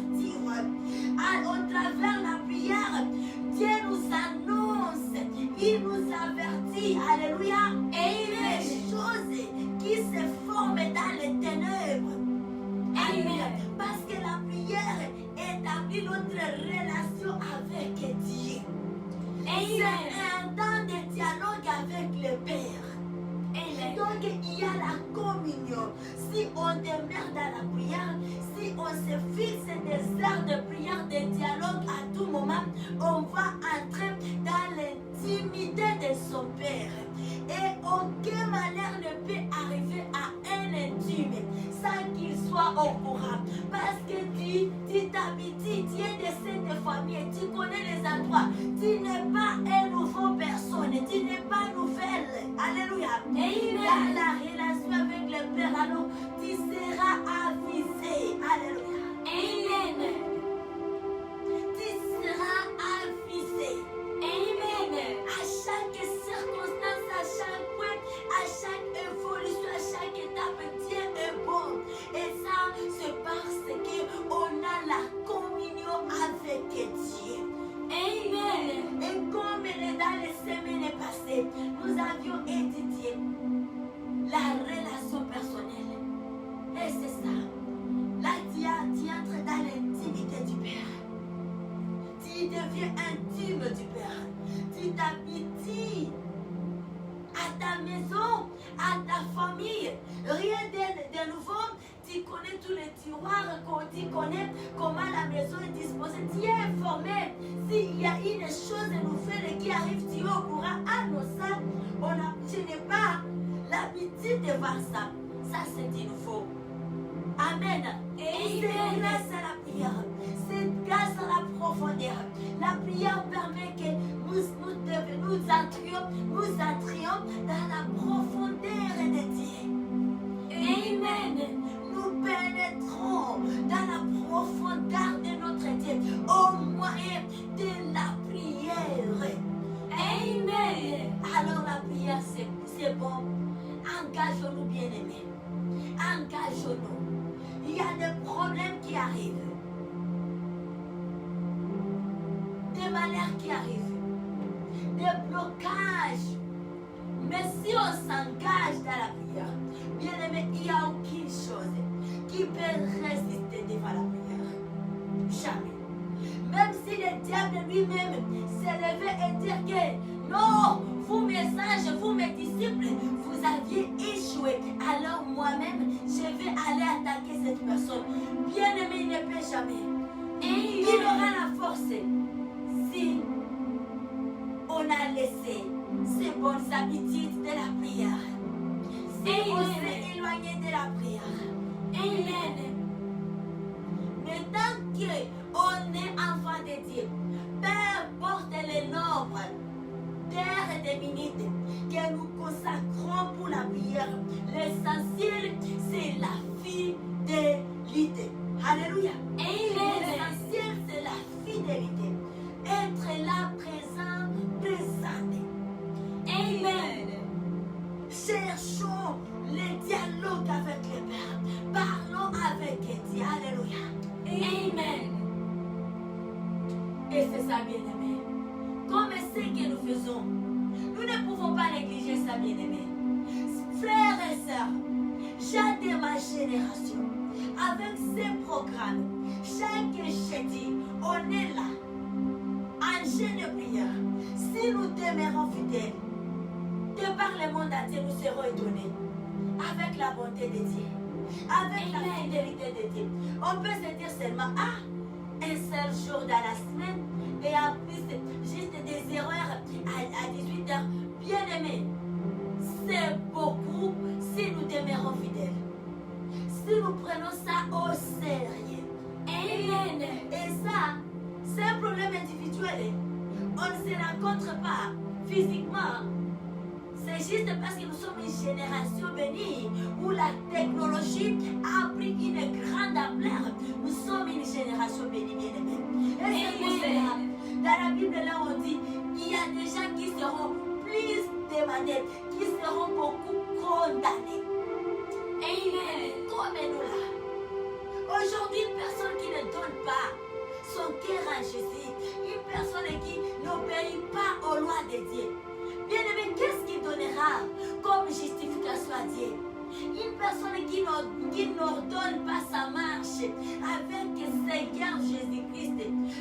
Au travers la prière, Dieu nous annonce, il nous avertit. Alléluia. Et les choses qui se forment dans les ténèbres. Amen. Parce que la prière établit notre relation avec Dieu. C'est un temps de dialogue avec le Père. Donc il y a la communion. Si on demeure dans la prière, si on se fixe des heures de prière, de dialogue à tout moment, on va entrer dans l'intimité de son Père. Et aucune manière ne peut arriver à un intime sans qu'il soit au courant. Parce que tu t'habites, tu es de cette famille, tu connais les endroits. Tu n'es pas un nouveau personne. tu connais comment la maison est disposée, tu es informé. S'il y a une chose nouvelle qui arrive, tu es au courant. Ah non, ça, je n'ai pas l'habitude de voir ça. Ça, c'est une faux. Amen. Et c'est grâce à la prière. C'est grâce à la profondeur. La prière permet que nous entrions dans la profondeur de Dieu. Amen. Nous pénétrons dans la profondeur de notre Dieu au moyen de la prière. Amen. Alors la prière, c'est bon. Engageons-nous, bien-aimés. Engageons-nous. Il y a des problèmes qui arrivent. Des malheurs qui arrivent. Des blocages. Mais si on s'engage dans la prière, bien aimé, il n'y a aucune chose qui peut résister devant la prière. Jamais. Même si le diable lui-même s'est levé et dit que non, vous mes anges, vous mes disciples, vous aviez échoué. Alors moi-même, je vais aller attaquer cette personne. Bien aimé, il ne peut jamais. Et il aura la force si on a laissé ces bonnes habitudes de la prière. Si on s'est éloigné de la prière. Amen. Mais tant qu'on est enfant de Dieu, peu importe le nombre d'heures et de minutes que nous consacrons pour la prière, l'essentiel c'est la fidélité. Alléluia. Amen. L'essentiel c'est la fidélité. Être là présent. Amen. Cherchons le dialogue avec le Père. Parlons avec Dieu. Alléluia. Amen. Et c'est ça, bien-aimé. Comme ce que nous faisons, nous ne pouvons pas négliger ça, bien-aimé. Frères et sœurs, j'ai de ma génération, avec ces programmes, chaque jeudi, on est là, en jeûne de prière. Si nous demeurons fidèles, de par le monde entier, nous serons étonnés. Avec la bonté de Dieu, avec la fidélité de Dieu. On peut se dire seulement, un seul jour dans la semaine, et en plus, juste des erreurs à 18h. Bien aimé, c'est beaucoup si nous demeurons fidèles. Si nous prenons ça au sérieux. Amen. Et ça, c'est un problème individuel. On ne se rencontre pas physiquement. C'est juste parce que nous sommes une génération bénie où la technologie a pris une grande ampleur. Nous sommes une génération bénie, bien aimée. Et c'est pour cela, dans la Bible, là, on dit il y a des gens qui seront plus demandés, qui seront beaucoup condamnés. Amen. Comme nous là. Aujourd'hui, une personne qui ne donne pas son cœur à Jésus, une personne qui n'obéit pas aux lois de Dieu. Bien-aimé, qu'est-ce qu'il donnera comme justification à Dieu? Une personne qui n'ordonne pas sa marche avec le Seigneur Jésus-Christ.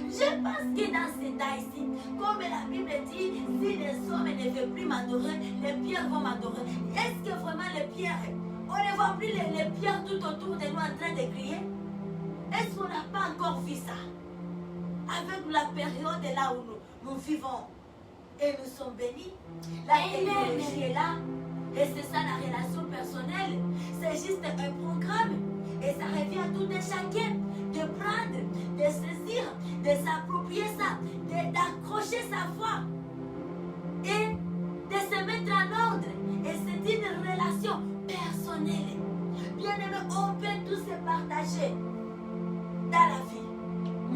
Je pense que dans ces temps-ci, comme la Bible dit, si les hommes ne veulent plus m'adorer, les pierres vont m'adorer. Est-ce que vraiment les pierres, on ne voit plus les pierres tout autour de nous en train de crier? Est-ce qu'on n'a pas encore vu ça? Avec la période là où nous vivons. Et nous sommes bénis. La technologie est là. Et c'est ça la relation personnelle. C'est juste un programme. Et ça revient à tout un chacun de prendre, de saisir, de s'approprier ça, d'accrocher sa foi. Et de se mettre en ordre. Et c'est une relation personnelle. Bien aimé, on peut tous se partager dans la vie.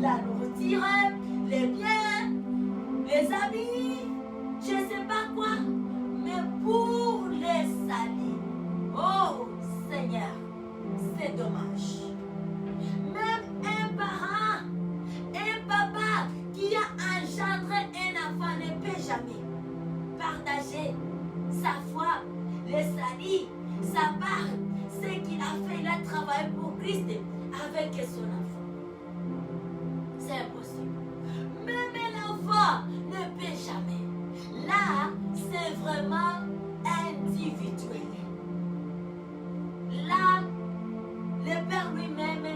La nourriture, les biens, les amis, je ne sais pas quoi, mais pour les salir, oh Seigneur, c'est dommage. Même un parent, un papa qui a engendré un enfant ne peut jamais partager sa foi, les salir, sa part, ce qu'il a fait, il a travaillé pour Christ avec son enfant. C'est impossible. Même l'enfant ne peut jamais. Là, c'est vraiment individuel. Là, le Père lui-même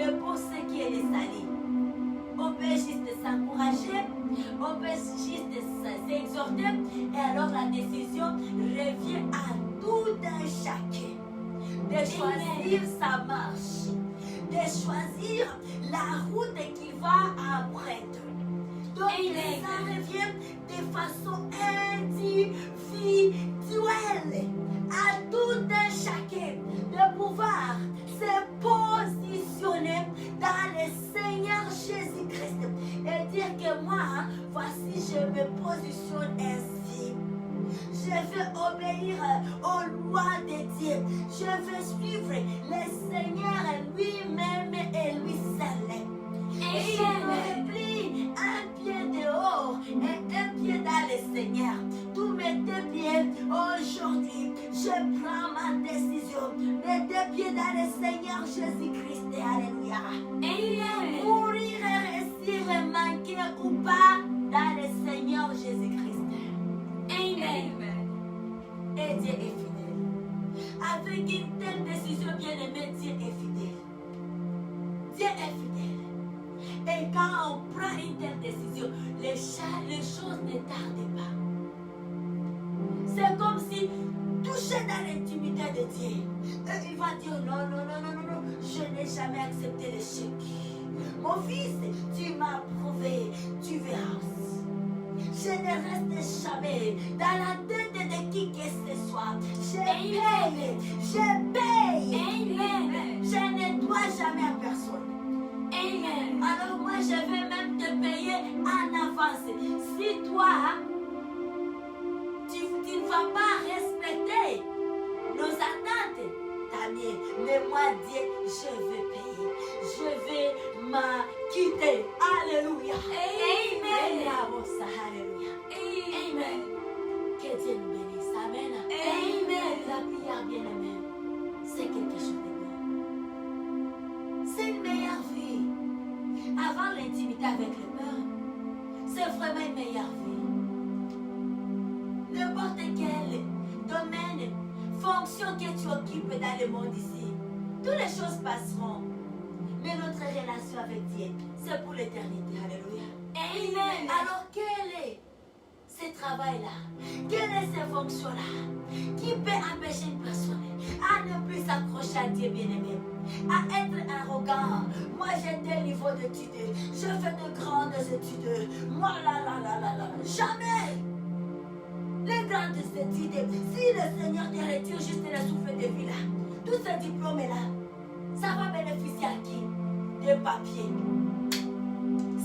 mais pour ce qui est des salis. On peut juste s'encourager, on peut juste s'exhorter, et alors la décision revient à tout un chacun de choisir sa marche, de choisir la route qu'il va emprunter. Donc ça revient de façon individuelle à tout un chacun de pouvoir se positionner dans le Seigneur Jésus-Christ et dire que moi, voici, je me positionne ainsi. Je veux obéir aux lois de Dieu. Je veux suivre le Seigneur lui-même et lui seul. Et je me replie un pied dehors et un pied dans le Seigneur. Tous mes deux pieds, aujourd'hui, je prends ma décision. Mes deux pieds dans le Seigneur Jésus-Christ. Alléluia. Amen. Mourir et réussir, manquer ou pas dans le Seigneur Jésus-Christ. Amen. Et Dieu est fidèle. Avec une telle décision, bien-aimé, Dieu est fidèle. Dieu est fidèle. Et quand on prend une telle décision, les choses ne tardent pas. C'est comme si touché dans l'intimité de Dieu, il va dire non, je n'ai jamais accepté l'échec. Mon fils, tu m'as prouvé, tu verras. Je ne reste jamais dans la tête de qui que ce soit. Je paye. Je ne dois jamais à personne. Amen. Alors moi, je vais même te payer en avance. Si toi, tu ne vas pas respecter nos attentes, tant mieux. Mais moi, Dieu, je vais payer. Je vais m'acquitter. Alléluia. Amen. Alléluia. Amen. Que Dieu nous bénisse. Amen. Amen. La prière, bien-aimée, c'est quelque chose de bon. C'est une meilleure vie. Avant l'intimité avec le Père, c'est vraiment une meilleure vie. N'importe quel domaine, fonction que tu occupes dans le monde ici, toutes les choses passeront. Mais notre relation avec Dieu, c'est pour l'éternité. Alléluia. Amen. Alors, quel est ce travail-là? Quelle est cette fonction-là? Qui peut empêcher une personne à ne plus s'accrocher à Dieu, bien-aimé? À être arrogant. Moi, j'ai tel niveau d'études. Je fais de grandes études. Moi, jamais. Les grandes études, si le Seigneur te retire juste le souffle de vie là, tous ces diplômes-là, ça va bénéficier à qui? Des papiers.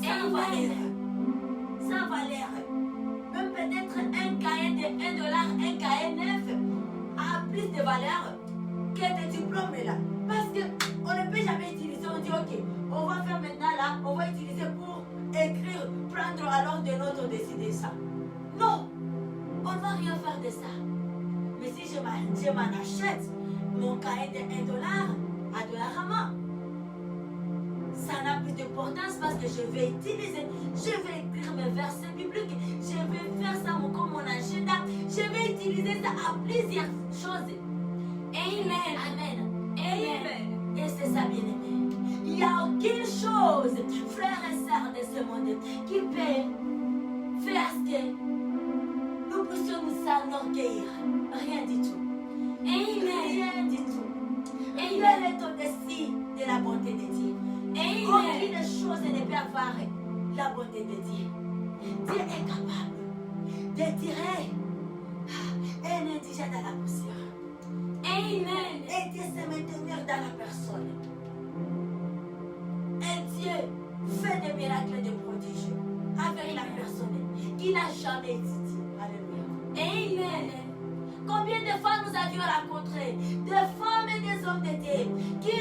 Sans valeur. Sans valeur. Même peut-être un cahier de $1, un cahier neuf, a plus de valeur que des diplômes là. Parce qu'on ne peut jamais utiliser, on dit ok, on va faire maintenant là, on va utiliser pour écrire, prendre alors de notre décider ça. Non, on ne va rien faire de ça. Mais si je m'en achète mon cahier de $1 à $1, ça n'a plus d'importance parce que je vais utiliser, je vais écrire mes versets bibliques, je vais faire ça comme mon agenda, je vais utiliser ça à plusieurs choses. Amen. Amen. Amen. Et c'est ça, bien-aimé. Il n'y a aucune chose, frères et sœurs de ce monde, qui peut faire que nous puissions nous enorgueillir. Rien du tout. Amen. Rien du tout. Et il est au-dessus de la bonté de Dieu. Amen. Aucune chose ne peut avoir la bonté de Dieu. Dieu est capable de tirer un indigène dans la poussière. Amen. Et Dieu se maintenir dans la personne. Et Dieu fait des miracles de prodiges avec la personne qui n'a jamais existé. Alléluia. Amen. Combien de fois nous avions rencontré des femmes et des hommes de Dieu qui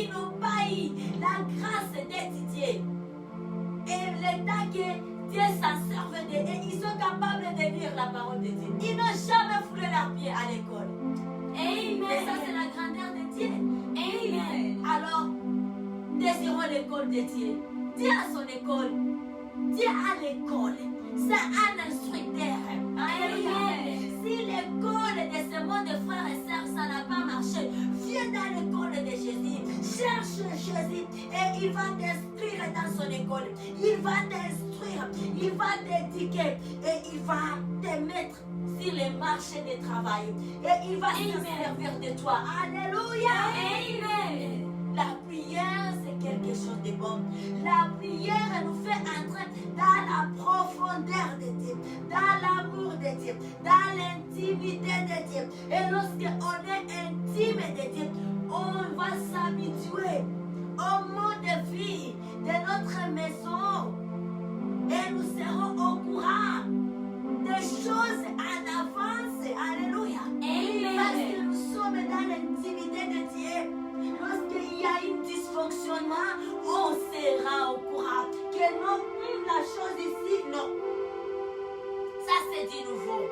n'ont pas eu la grâce d'étudier. Et l'état que Dieu s'en serve d'eux, et ils sont capables de lire la parole de Dieu. Ils n'ont jamais foulé leurs pieds à l'école. Amen. Et ça, c'est la grandeur de Dieu. Amen. Alors, désirons l'école de Dieu. Dieu a son école. Dieu a l'école. C'est un instructeur. Amen. Si l'école de ce monde, frères et sœurs, ça n'a pas marché, viens dans l'école de Jésus. Cherche Jésus et il va t'instruire dans son école. Il va t'instruire, il va t'éduquer et il va te mettre sur les marchés de travail. Et il va se servir de toi. Alléluia. Amen. La prière, c'est quelque chose de bon. La prière nous fait entrer dans la profondeur de Dieu, dans l'amour de Dieu, dans l'intimité de Dieu. Et lorsqu'on est intime de Dieu, on va s'habituer au mode de vie de notre maison. Et nous serons au courant des choses en avance. Alléluia. Amen. Parce que nous sommes dans l'intimité de Dieu. Lorsqu'il y a un dysfonctionnement, on sera au courant que non, la chose ici, non. Ça c'est du nouveau.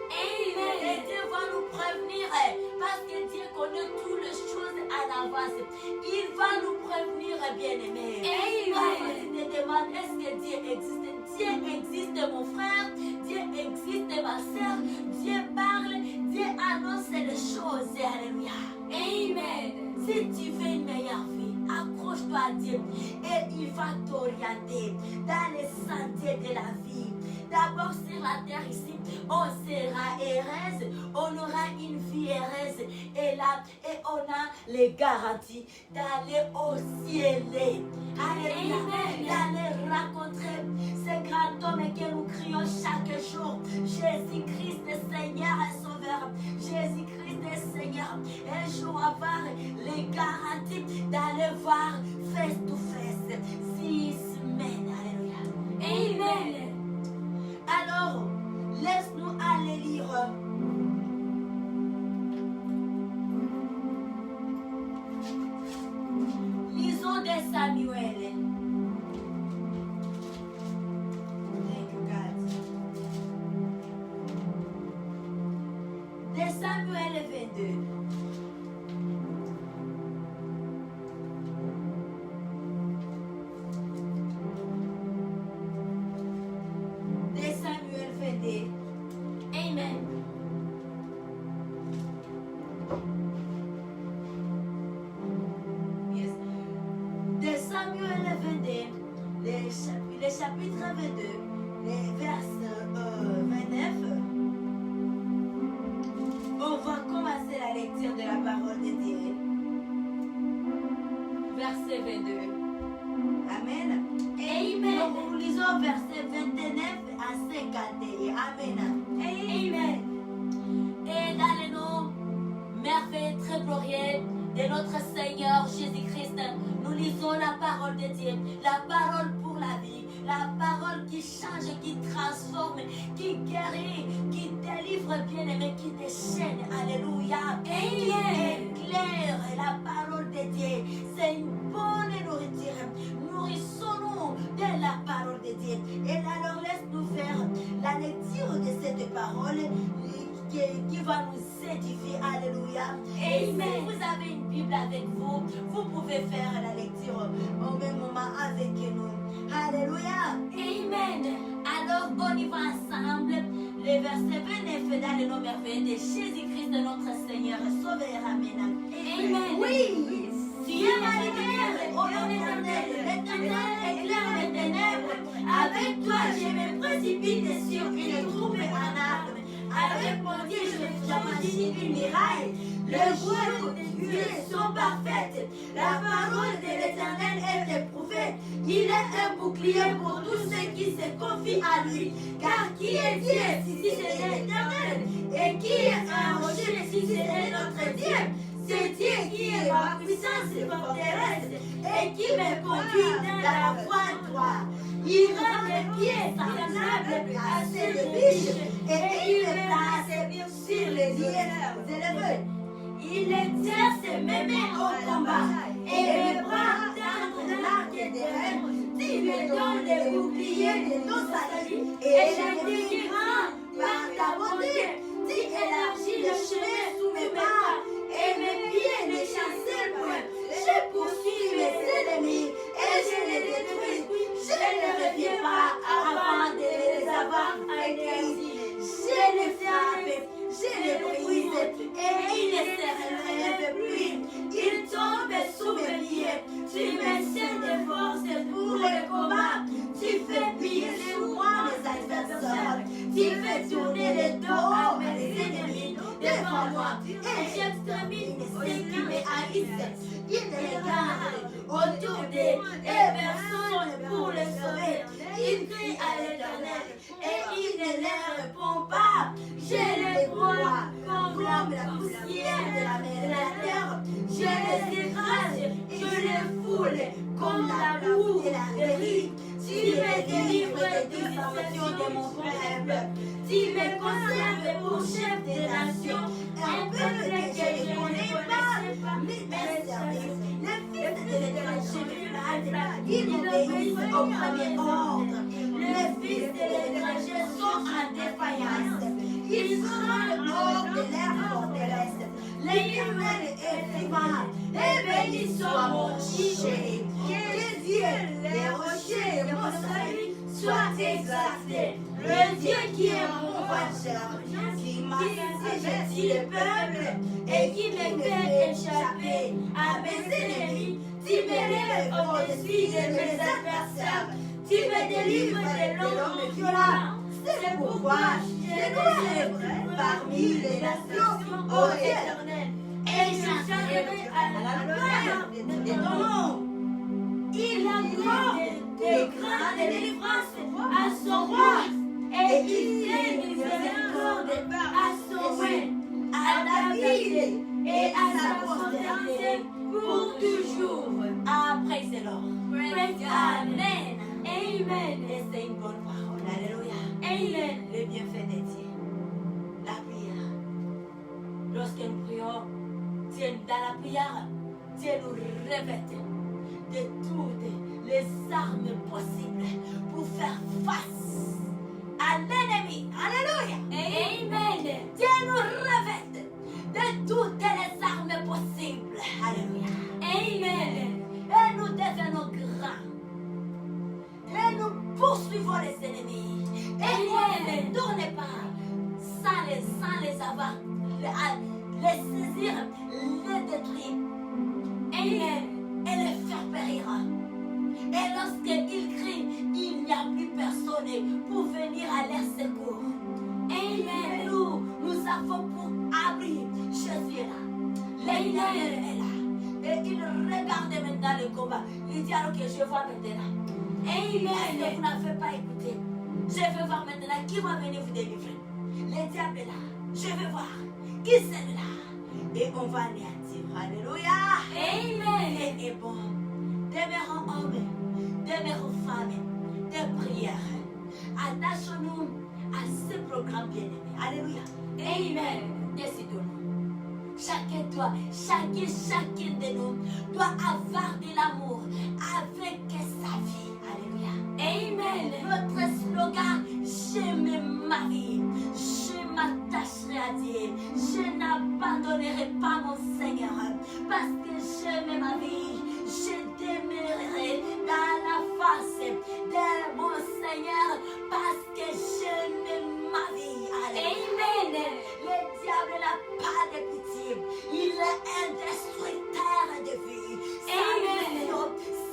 Et Amen. Dieu va nous prévenir parce que Dieu connaît toutes les choses en avance. Il va nous prévenir, bien-aimés. Amen. Tu te demandes, est-ce que Dieu existe? Dieu existe, mon frère. Dieu existe, ma soeur. Dieu parle. Dieu annonce les choses. Alléluia. Amen. Si tu veux une meilleure vie, accroche-toi à Dieu et il va t'orienter dans les sentiers de la vie. D'abord sur la terre ici, on sera heureuse, on aura une vie heureuse et là, et on a les garanties d'aller au ciel. Alléluia. D'aller rencontrer ce grand homme que nous crions chaque jour. Jésus-Christ, le Seigneur et Sauveur. Jésus-Christ, le Seigneur. Un jour avoir les garanties d'aller voir face to face. 6 semaines. Alléluia. Amen. Alors, laisse-nous aller lire. Lisons de Samuel. De Samuel 22. De Samuel 22. Amen. Yes. De Samuel 22, le chapitre 22, les versets 29. On va commencer la lecture de la parole de Dieu. Verset 22. Amen. Amen. Donc nous lisons verset 29 à 51. Amen. Amen. Et dans le nom merveilleux, très glorieux de notre Seigneur Jésus-Christ, nous lisons la parole de Dieu, la parole pour la vie, la parole qui change, qui transforme, qui guérit, qui délivre, bien-aimé, qui déchaîne. Alléluia. Amen. Qui éclaire la parole de Dieu. C'est une bonne nourriture. Nourrissons-nous de la parole de Dieu. Et alors laisse-nous faire la lecture de cette parole qui va nous édifier. Alléluia. Et Amen. si vous avez une Bible avec vous, vous pouvez faire la lecture au même moment avec nous. Alléluia. Amen. Alors on y va ensemble. Le verset 29 dans le nom merveilleux de Jésus-Christ, notre Seigneur et Sauveur. Amen. Amen. Oui. Dieu ma lumière, ô l'Éternel, l'Éternel éclaire mes ténèbres. Avec toi, je me précipite sur une troupe en armes. Avec mon Dieu, je franchis une muraille. Les voies de Dieu sont parfaites. La parole de l'Éternel est éprouvée. Il est un bouclier pour tous ceux qui se confient à lui. Car qui est Dieu si ce n'est l'Éternel? Et qui est un rocher si ce n'est notre Dieu? C'est Dieu qui est ma puissance forteresse et qui me conduit dans la voie droite. Il rend mes pieds semblables à ceux de biche et il me place sur les lieux élevés. Il exerce mes mains au combat et mes bras tendent l'arc des reins. Tu me donnes les boucliers de ton salut et je te rends par ta bonté. Tu élargis le chemin sous mes pas et mes pieds ne chancellent point. Je poursuis mes ennemis et je les détruis. Je ne reviens pas avant de les avoir acquis. Je les frappe, je les brise et ils ne se relèvent plus. Ils tombent sous mes pieds. Tu et personne pour le sauver. Il crie à l'Éternel et il ne les répond pas. Je les broie comme la poussière de la terre. Je les écrase, je les foule comme la boue de riz. Tu me délivres des dissensions de mon peuple. Tu me conserves pour chef des nations. Un peuple que je ne connais pas, mes services. Les fils de l'étranger, ils m'obéissent au premier ordre. Les fils de l'étranger sont en défaillance. Ils sont hors de leur forteresse. L'Éternel est vivant, et béni soit mon rocher. Que Dieu, les rochers de mon salut, soit exalté. Le Dieu qui est mon vengeur, qui m'a saisi le peuple et qui me fait échapper à mes ennemis. Tu me lèves au-dessus de mes adversaires. Tu me délivres de l'homme violent. C'est pourquoi je te lèverai parmi les nations, ô Éternel, et j'entrerai à la gloire de ton nom. Il accorde des grandes délivrances à son roi, et il fait miséricorde à son roi, à David et à sa postérité pour toujours. Ah, praise the Lord. Amen. Amen. Et c'est une bonne parole. Alléluia. Amen. Le bienfait de Dieu. La prière. Lorsque nous prions, Dieu, dans la prière, Dieu nous revêt de toutes les armes possibles pour faire face à l'ennemi. Alléluia. Amen. Dieu nous revêt de toutes les armes possibles. Alléluia. Amen. Et nous devenons grands. Et nous poursuivons les ennemis. Et nous ne tournez pas sans les avoir, les saisir, les détruire. Et les faire périr. Et lorsqu'ils crient, il n'y a plus personne pour venir à leur secours. Amen. Nous avons pour abri. Jésus est là. L'Éternel est là. Et il regarde maintenant le combat. Il dit alors que je vois maintenant. Amen. Vous n'avez pas écouté. Je veux voir maintenant qui va venir vous délivrer. Le diable est là. Je veux voir qui c'est là. Et on va anéantir. Alléluia. Amen. Et bon. Demeurons hommes, demeurons femmes, de prière. Attachons-nous à ce programme bien-aimé. Alléluia. Amen. Décidons-nous. Chacun de nous doit avoir de l'amour avec sa vie. Alléluia. Amen. Notre slogan, j'aime ma vie. Je m'attacherai à Dieu. Je n'abandonnerai pas mon Seigneur. Parce que j'aime ma vie. Je demeurerai dans la face de mon Seigneur. Parce que j'aime ma vie. Amen. Le diable n'a pas de pitié. Il est un destructeur de vie. Sa mission,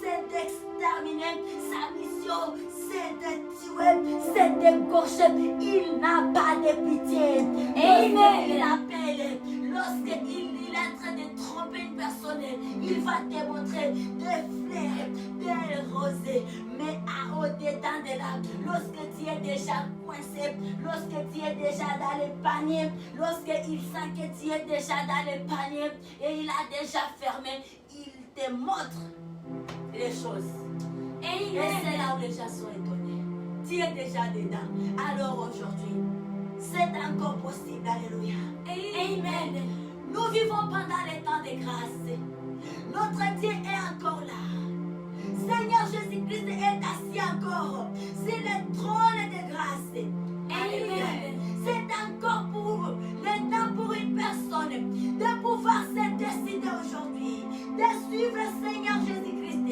c'est d'exterminer. Sa mission, c'est de tuer, c'est d'égorger. Il n'a pas de pitié. Amen. Il appelle. Lorsqu'il est en train de tromper une personne, il va te montrer des fleurs, des rosées. Mais au-dedans de là, lorsque tu es déjà coincé, lorsque tu es déjà dans le panier, lorsqu'il sent que tu es déjà dans le panier et il a déjà fermé, il te montre les choses. Et c'est là où les gens sont étonnés. Tu es déjà dedans. Alors aujourd'hui, c'est encore possible. Alléluia. Amen. Nous vivons pendant les temps de grâce. Notre Dieu est encore là. Seigneur Jésus-Christ est assis encore sur le trône de grâce. Amen. C'est encore pour le temps pour une personne de pouvoir se décider aujourd'hui, de suivre le Seigneur Jésus-Christ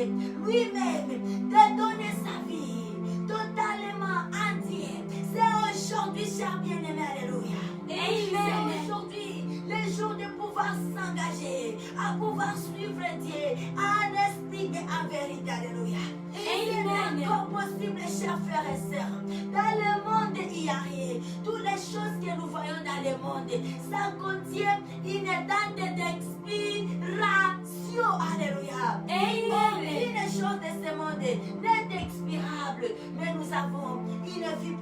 lui-même, de donner sa vie totalement entière. C'est aujourd'hui, cher bien-aimé, alléluia. Amen. C'est aujourd'hui le jour de pouvoir s'engager, à pouvoir suivre Dieu en esprit et en vérité, alléluia. C'est encore possible, chers frères et sœurs. Dans le monde, il n'y a rien. Toutes les choses que nous voyons dans le monde, ça contient une date d'expiration. Alléluia. Amen. Une chose de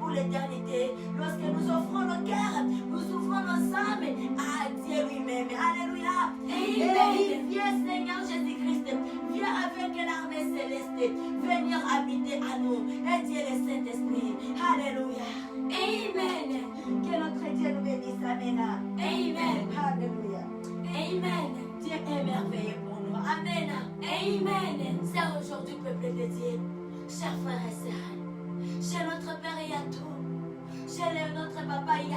pour l'éternité. Lorsque nous offrons nos cœurs, nous ouvrons nos âmes à Dieu lui-même. Alléluia. Et viens, Seigneur Jésus-Christ, viens avec l'armée céleste, venir habiter à nous. Et Dieu le Saint-Esprit. Alléluia. Amen. Que notre Dieu nous bénisse. Amen. Amen. Alléluia. Amen. Dieu est merveilleux pour nous. Amen. Amen. C'est aujourd'hui, peuple de Dieu, chers frères et sœurs, chez notre Père il y a tout, chez notre Papa il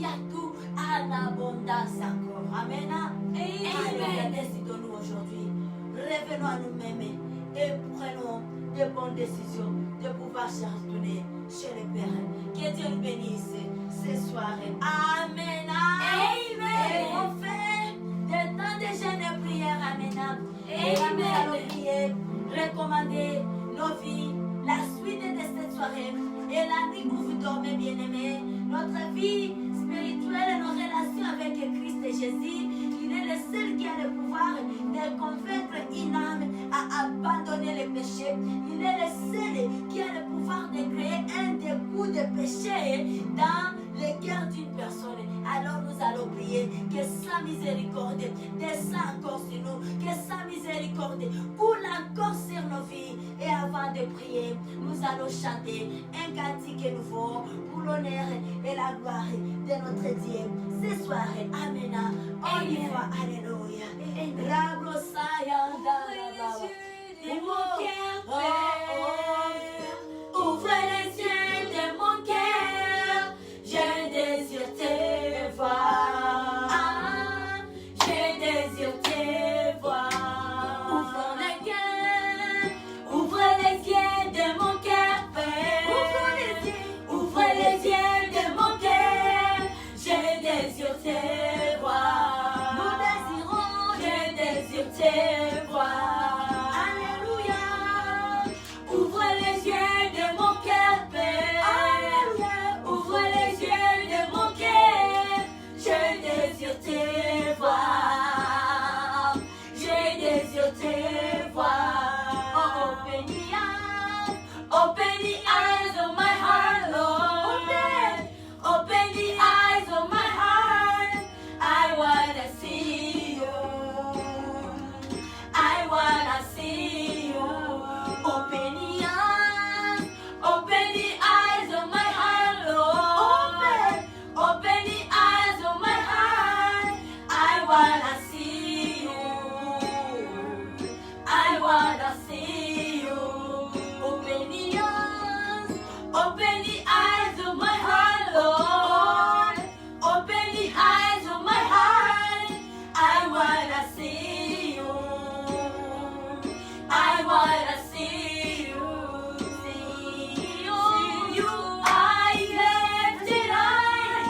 y a tout, en abondance encore. Amen. Amen. Décidons-nous aujourd'hui, revenons à nous-mêmes et prenons de bonnes décisions de pouvoir se retourner chez le Père. Que Dieu nous bénisse ce soir. Amen. Amen. Et on fait des temps de jeûne et prière. Amen. Et Amen. nous allons prier, recommander nos vies, la suite de cette soirée et la nuit où vous dormez, bien-aimés. Notre vie spirituelle, nos relations avec Christ et Jésus, il est le seul qui a le pouvoir de convaincre une âme à abandonner les péchés. Il est le seul qui a le pouvoir de créer un dégoût de péché dans le cœur d'une personne. Alors nous allons prier que sa miséricorde descend encore sur nous, que sa miséricorde coule encore sur nos vies. Et avant de prier, nous allons chanter un cantique nouveau pour l'honneur et la gloire de notre Dieu. Ce soir, Amen. On y va, Alléluia. Ouvre les yeux de mon cœur, je désire te voir. Je désire te voir. Ouvre les yeux de mon cœur, Père. Ouvre les yeux de mon cœur, je désire te voir. Nous désirons, je désire te voir. Alléluia. Ouvre les yeux de mon cœur, Père. Alléluia. Ouvre les yeux de mon cœur, je désire te voir. Je désire te voir. Oh, open the eyes of my heart, Lord. Open the eyes of my heart. I wanna see you. I wanna see you. Open the eyes of my heart, Lord. Open the eyes of my heart. I wanna see you. I wanna see you. Open the eyes of my heart, Lord. Open the eyes of my heart. I wanna see you. I wanna see you. See you. I lifted high,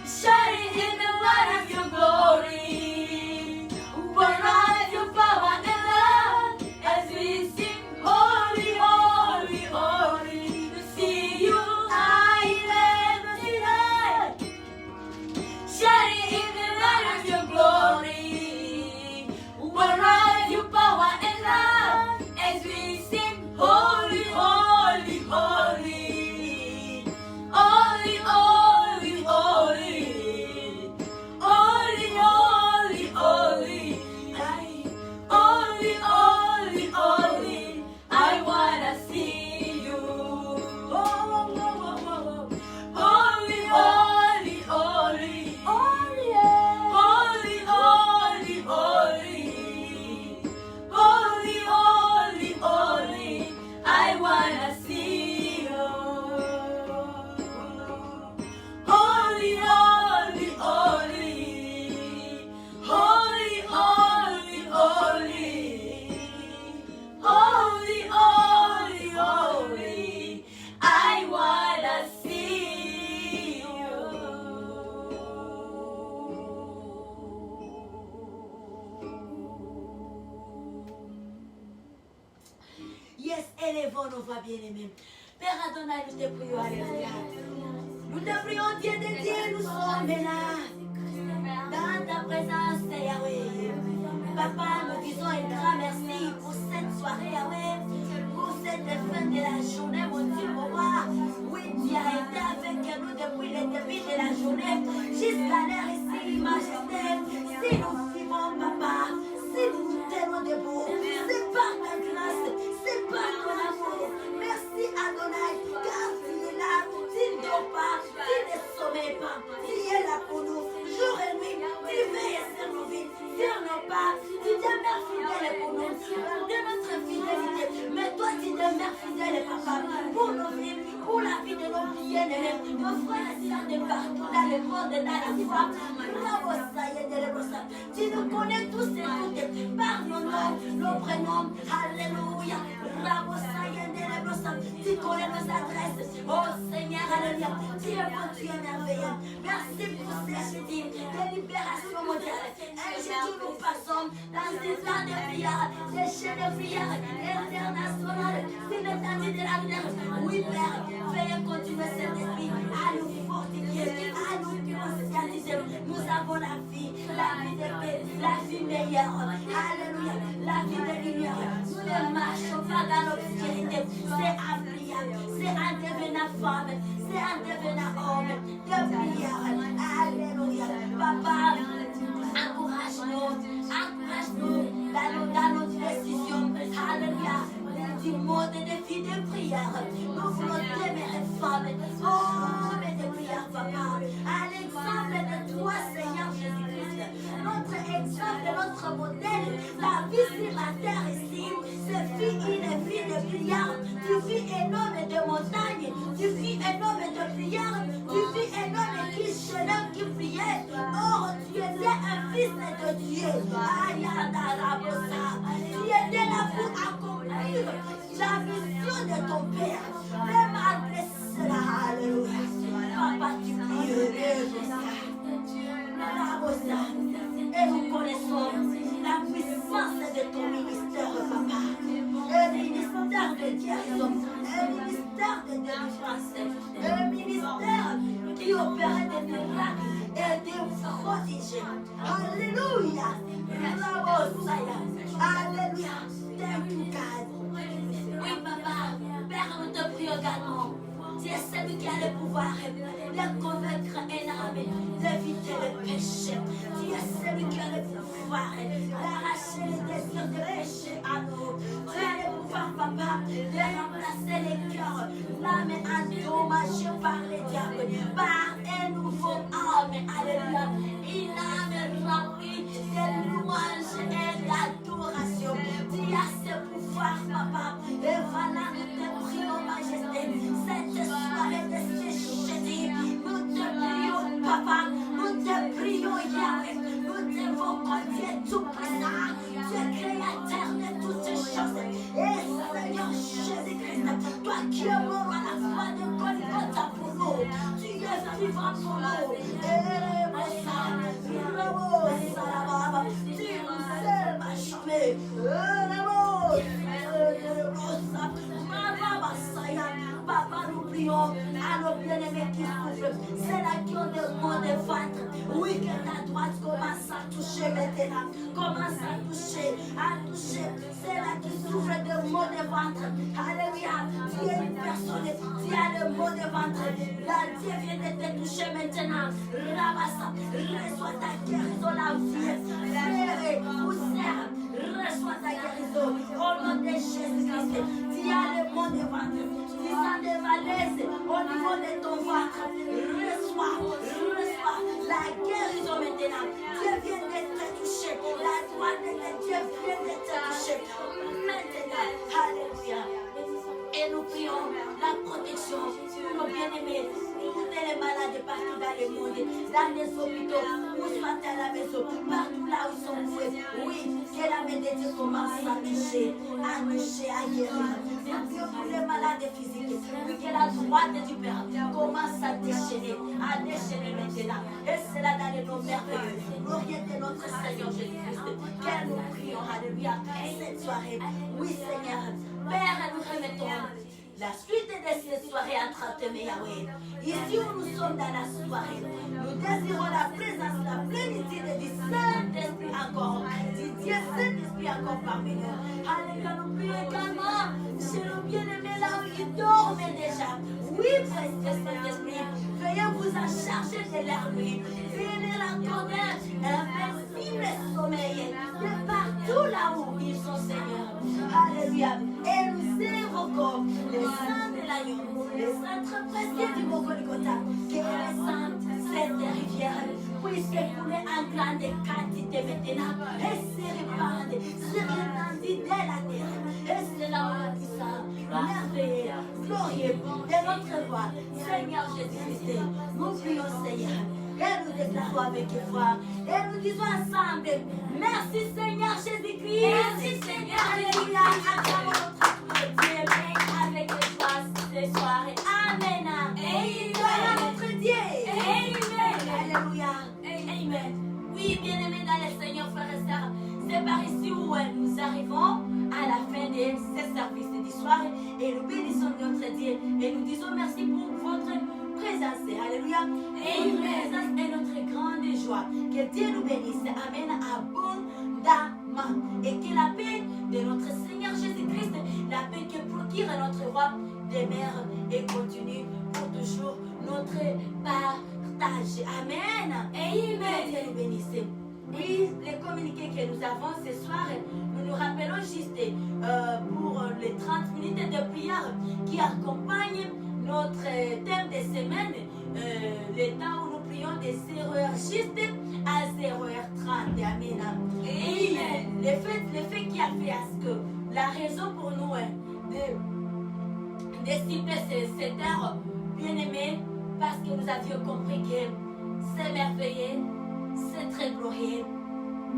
shining in the light of your glory. Burn out your power and love as we sing, holy, holy, holy. To see you, I lifted high, shining in the light of your glory. Burn out your power and love as we sing, holy, holy, holy. Holy, holy, holy. Holy, holy, holy. Holy, holy, holy. I wanna see you. Oh, oh, oh, oh, oh. Holy, holy, holy. Holy, holy, holy. Holy, holy, holy. I wanna see you. Holy, holy, holy. Holy, holy, holy. Holy, holy, holy. I wanna see you. Yes, élevons nos voix bien-aimés. Père Adonai, nous te prions, alléluia. Nous te prions, Dieu de Dieu, nous sommes là. Dans ta présence, Yahweh. Papa, nous disons un grand merci pour cette soirée, Yahweh. Pour cette fin de la journée, mon Dieu, mon roi. modèle, papa, pour nos vies, pour la vie de nos bien-aimés, nos frères et sœurs de partout dans le monde, dans la foi. Tu nous connais tous et toutes par nos noms, nos prénoms. Alléluia. Tu connais nos adresses. Oh Seigneur, alléluia. Tu es bon, tu es merveilleux. Merci pour ces jeudis de libération mondiale. Un jeudi, nous passons dans des temps de prière, des chaînes de prière internationales. C'est l'étendue de la terre. Oui, Père, veuillez continuer cet esprit à nous fortifier, à nous conscientiser. Nous avons la vie de paix, la vie meilleure. Alléluia, la vie de lumière. Nous ne marchons pas dans l'obscurité. C'est en prière, c'est en devenant femme, c'est en devenant homme de prière. Alléluia. Papa, encourage-nous dans nos décisions. Alléluia. Du monde de vie de prière. Nous voulons demeurer femmes, hommes de prière, papa. À l'exemple de toi, Seigneur Jésus-Christ. Notre exemple, notre modèle, la vie sur la terre ici, ce fut une vie de prière. Tu fus un homme de montagne, tu fus un homme de prière, tu fus un homme qui jeûnait, qui priait. Or, tu étais un fils de Dieu. Tu étais là pour accomplir la mission de ton Père. Mais malgré cela, alléluia. Papa, tu pries, et nous connaissons la puissance de ton ministère, papa. Un ministère de guérison, un ministère de délivrance, un ministère qui opère des miracles et des prodiges. Alléluia. Alléluia. Thank you, God. Oui, papa. Père, nous te prions également. Tu es celui qui a le pouvoir de convaincre un âme, d'éviter le péché. Tu es celui qui a le pouvoir d'arracher les désirs de péché à nous. Tu as le pouvoir, papa, de remplacer les cœurs, l'âme endommagée par les diables, par un nouveau âme. Alléluia. Une âme remplie de louanges et d'adoration. Tu as ce pouvoir, papa. Et voilà, nous te prions, majesté. Cette soirée de ce jeudi, nous te prions, papa. Nous te prions, Yahweh. Nous t'évoquons, Dieu tout-puissant, Dieu créateur de toutes choses. Et Seigneur Jésus-Christ, toi qui es mort à la croix de Golgotha pour nous, tu es vivant pour nous. Et tu nous aimes à jamais. Papa, nous prions à nos bien-aimés qui souffrent. C'est là qui ont des maux de ventre. Oui, que ta droite commence à toucher maintenant. Commence à toucher, C'est là qui souffre de maux de ventre. Alléluia. Tu es une personne qui a le maux de ventre. La Dieu vient de te toucher maintenant. Rabassa, reçois ta guérison la vie. Frère ou sœur, reçois ta guérison. Au nom de Jésus-Christ, tu as le maux de ventre. Tu sens des malaises au niveau de ton ventre. Reçois la guérison maintenant. Dieu vient de te toucher. La droite de Dieu vient de te toucher. Maintenant, alléluia. Et nous prions la protection pour nos bien-aimés, pour les malades partout dans le monde, dans les hôpitaux, ou soit à la maison, partout là où ils sont voués. Oui, que la main de Dieu commence à toucher, à guérir. Nous prions pour les malades physiques, oui, que la droite du Père commence à déchaîner maintenant. Et c'est là dans les noms merveilleux, glorieux de notre Seigneur Jésus-Christ, que nous prions, alléluia, cette soirée. Oui, Seigneur. Père, nous remettons la suite de cette soirée entre tes mains, Yahweh. Ici où nous sommes dans la soirée, nous désirons la présence, la plénitude du Saint-Esprit encore, du Dieu Saint-Esprit encore parmi nous. Alléluia, nous prions également chez nos bien-aimés là où ils dorment déjà. Oui, précieux Saint-Esprit, veuillez vous en charger de leur nuit. Veuillez leur accorder un invincible sommeil de partout là où ils sont, Seigneur. Alléluia. Et nous évoquons les saints de l'agneau, les êtres précieux du mont Golgotha, que les saints, cette rivière, puisse couler en grande quantité maintenant et se répandre sur l'étendue de la terre. Et c'est là où on a dit ça, merveilleux. pied de notre voix. Seigneur Jésus-Christ, nous prions, Seigneur. Et nous déclarons avec foi. Et nous disons ensemble, merci Seigneur Jésus-Christ. Merci Seigneur Alléluia. Acclamons notre Dieu avec joie ce soir. Amen. Amen. Voilà notre Dieu. Amen. Alléluia. Amen. Oui, bien-aimés dans le Seigneur, frères et sœurs, c'est par ici où nous arrivons à la fin de ce service du soir et nous bénissons notre Dieu et nous disons merci pour votre présence. Alléluia. Et notre présence est notre grande joie. Que Dieu nous bénisse. Amen. Abondamment. Et que la paix de notre Seigneur Jésus-Christ, la paix que procure notre roi demeure et continue pour toujours notre partage. Amen. Amen. Que Dieu nous bénisse. Oui, les communiqués que nous avons ce soir, nous nous rappelons juste pour les 30 minutes de prière qui accompagnent notre thème de semaine, le temps où nous prions de 0h juste à 0h30. Amen. Amen. Le fait qui a fait à ce que la raison pour nous de cibler cette heure bien aimée, parce que nous avions compris que c'est merveilleux, c'est très glorieux,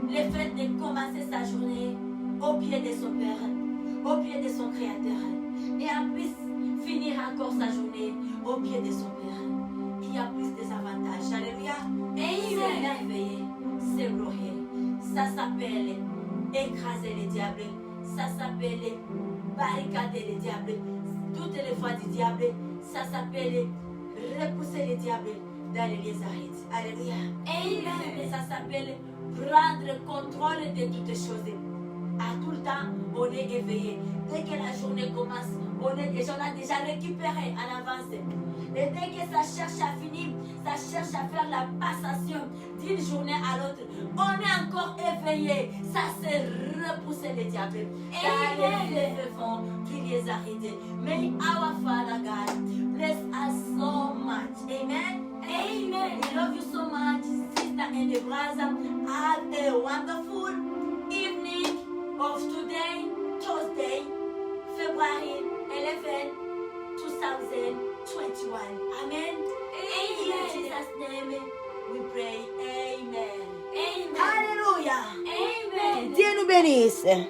le fait de commencer sa journée au pied de son Père, au pied de son Créateur, et en plus finir encore sa journée au pied de son Père. Il y a plus des avantages. Alléluia. C'est merveilleux, c'est glorieux. Ça s'appelle écraser le diable, ça s'appelle barricader le diable, toutes les fois du diable, ça s'appelle repousser le diable dans les lieux arides. Alléluia. Amen. Et ça s'appelle prendre contrôle de toutes choses. À tout le temps, on est éveillé. Dès que la journée commence, on a déjà récupéré en avance. Et dès que ça cherche à finir, ça cherche à faire la passation d'une journée à l'autre, on est encore éveillé. Ça c'est repousser le diable. Et les fond qui les arrête. May our Father God bless us so much. Amen. Amen. We love you so much, sister and brother. Have a wonderful evening of today, Thursday, February 11, 2021. Amen. In Jesus' name we pray. Amen. Amen. Alléluia. Amen. Dieu nous bénisse. Amen.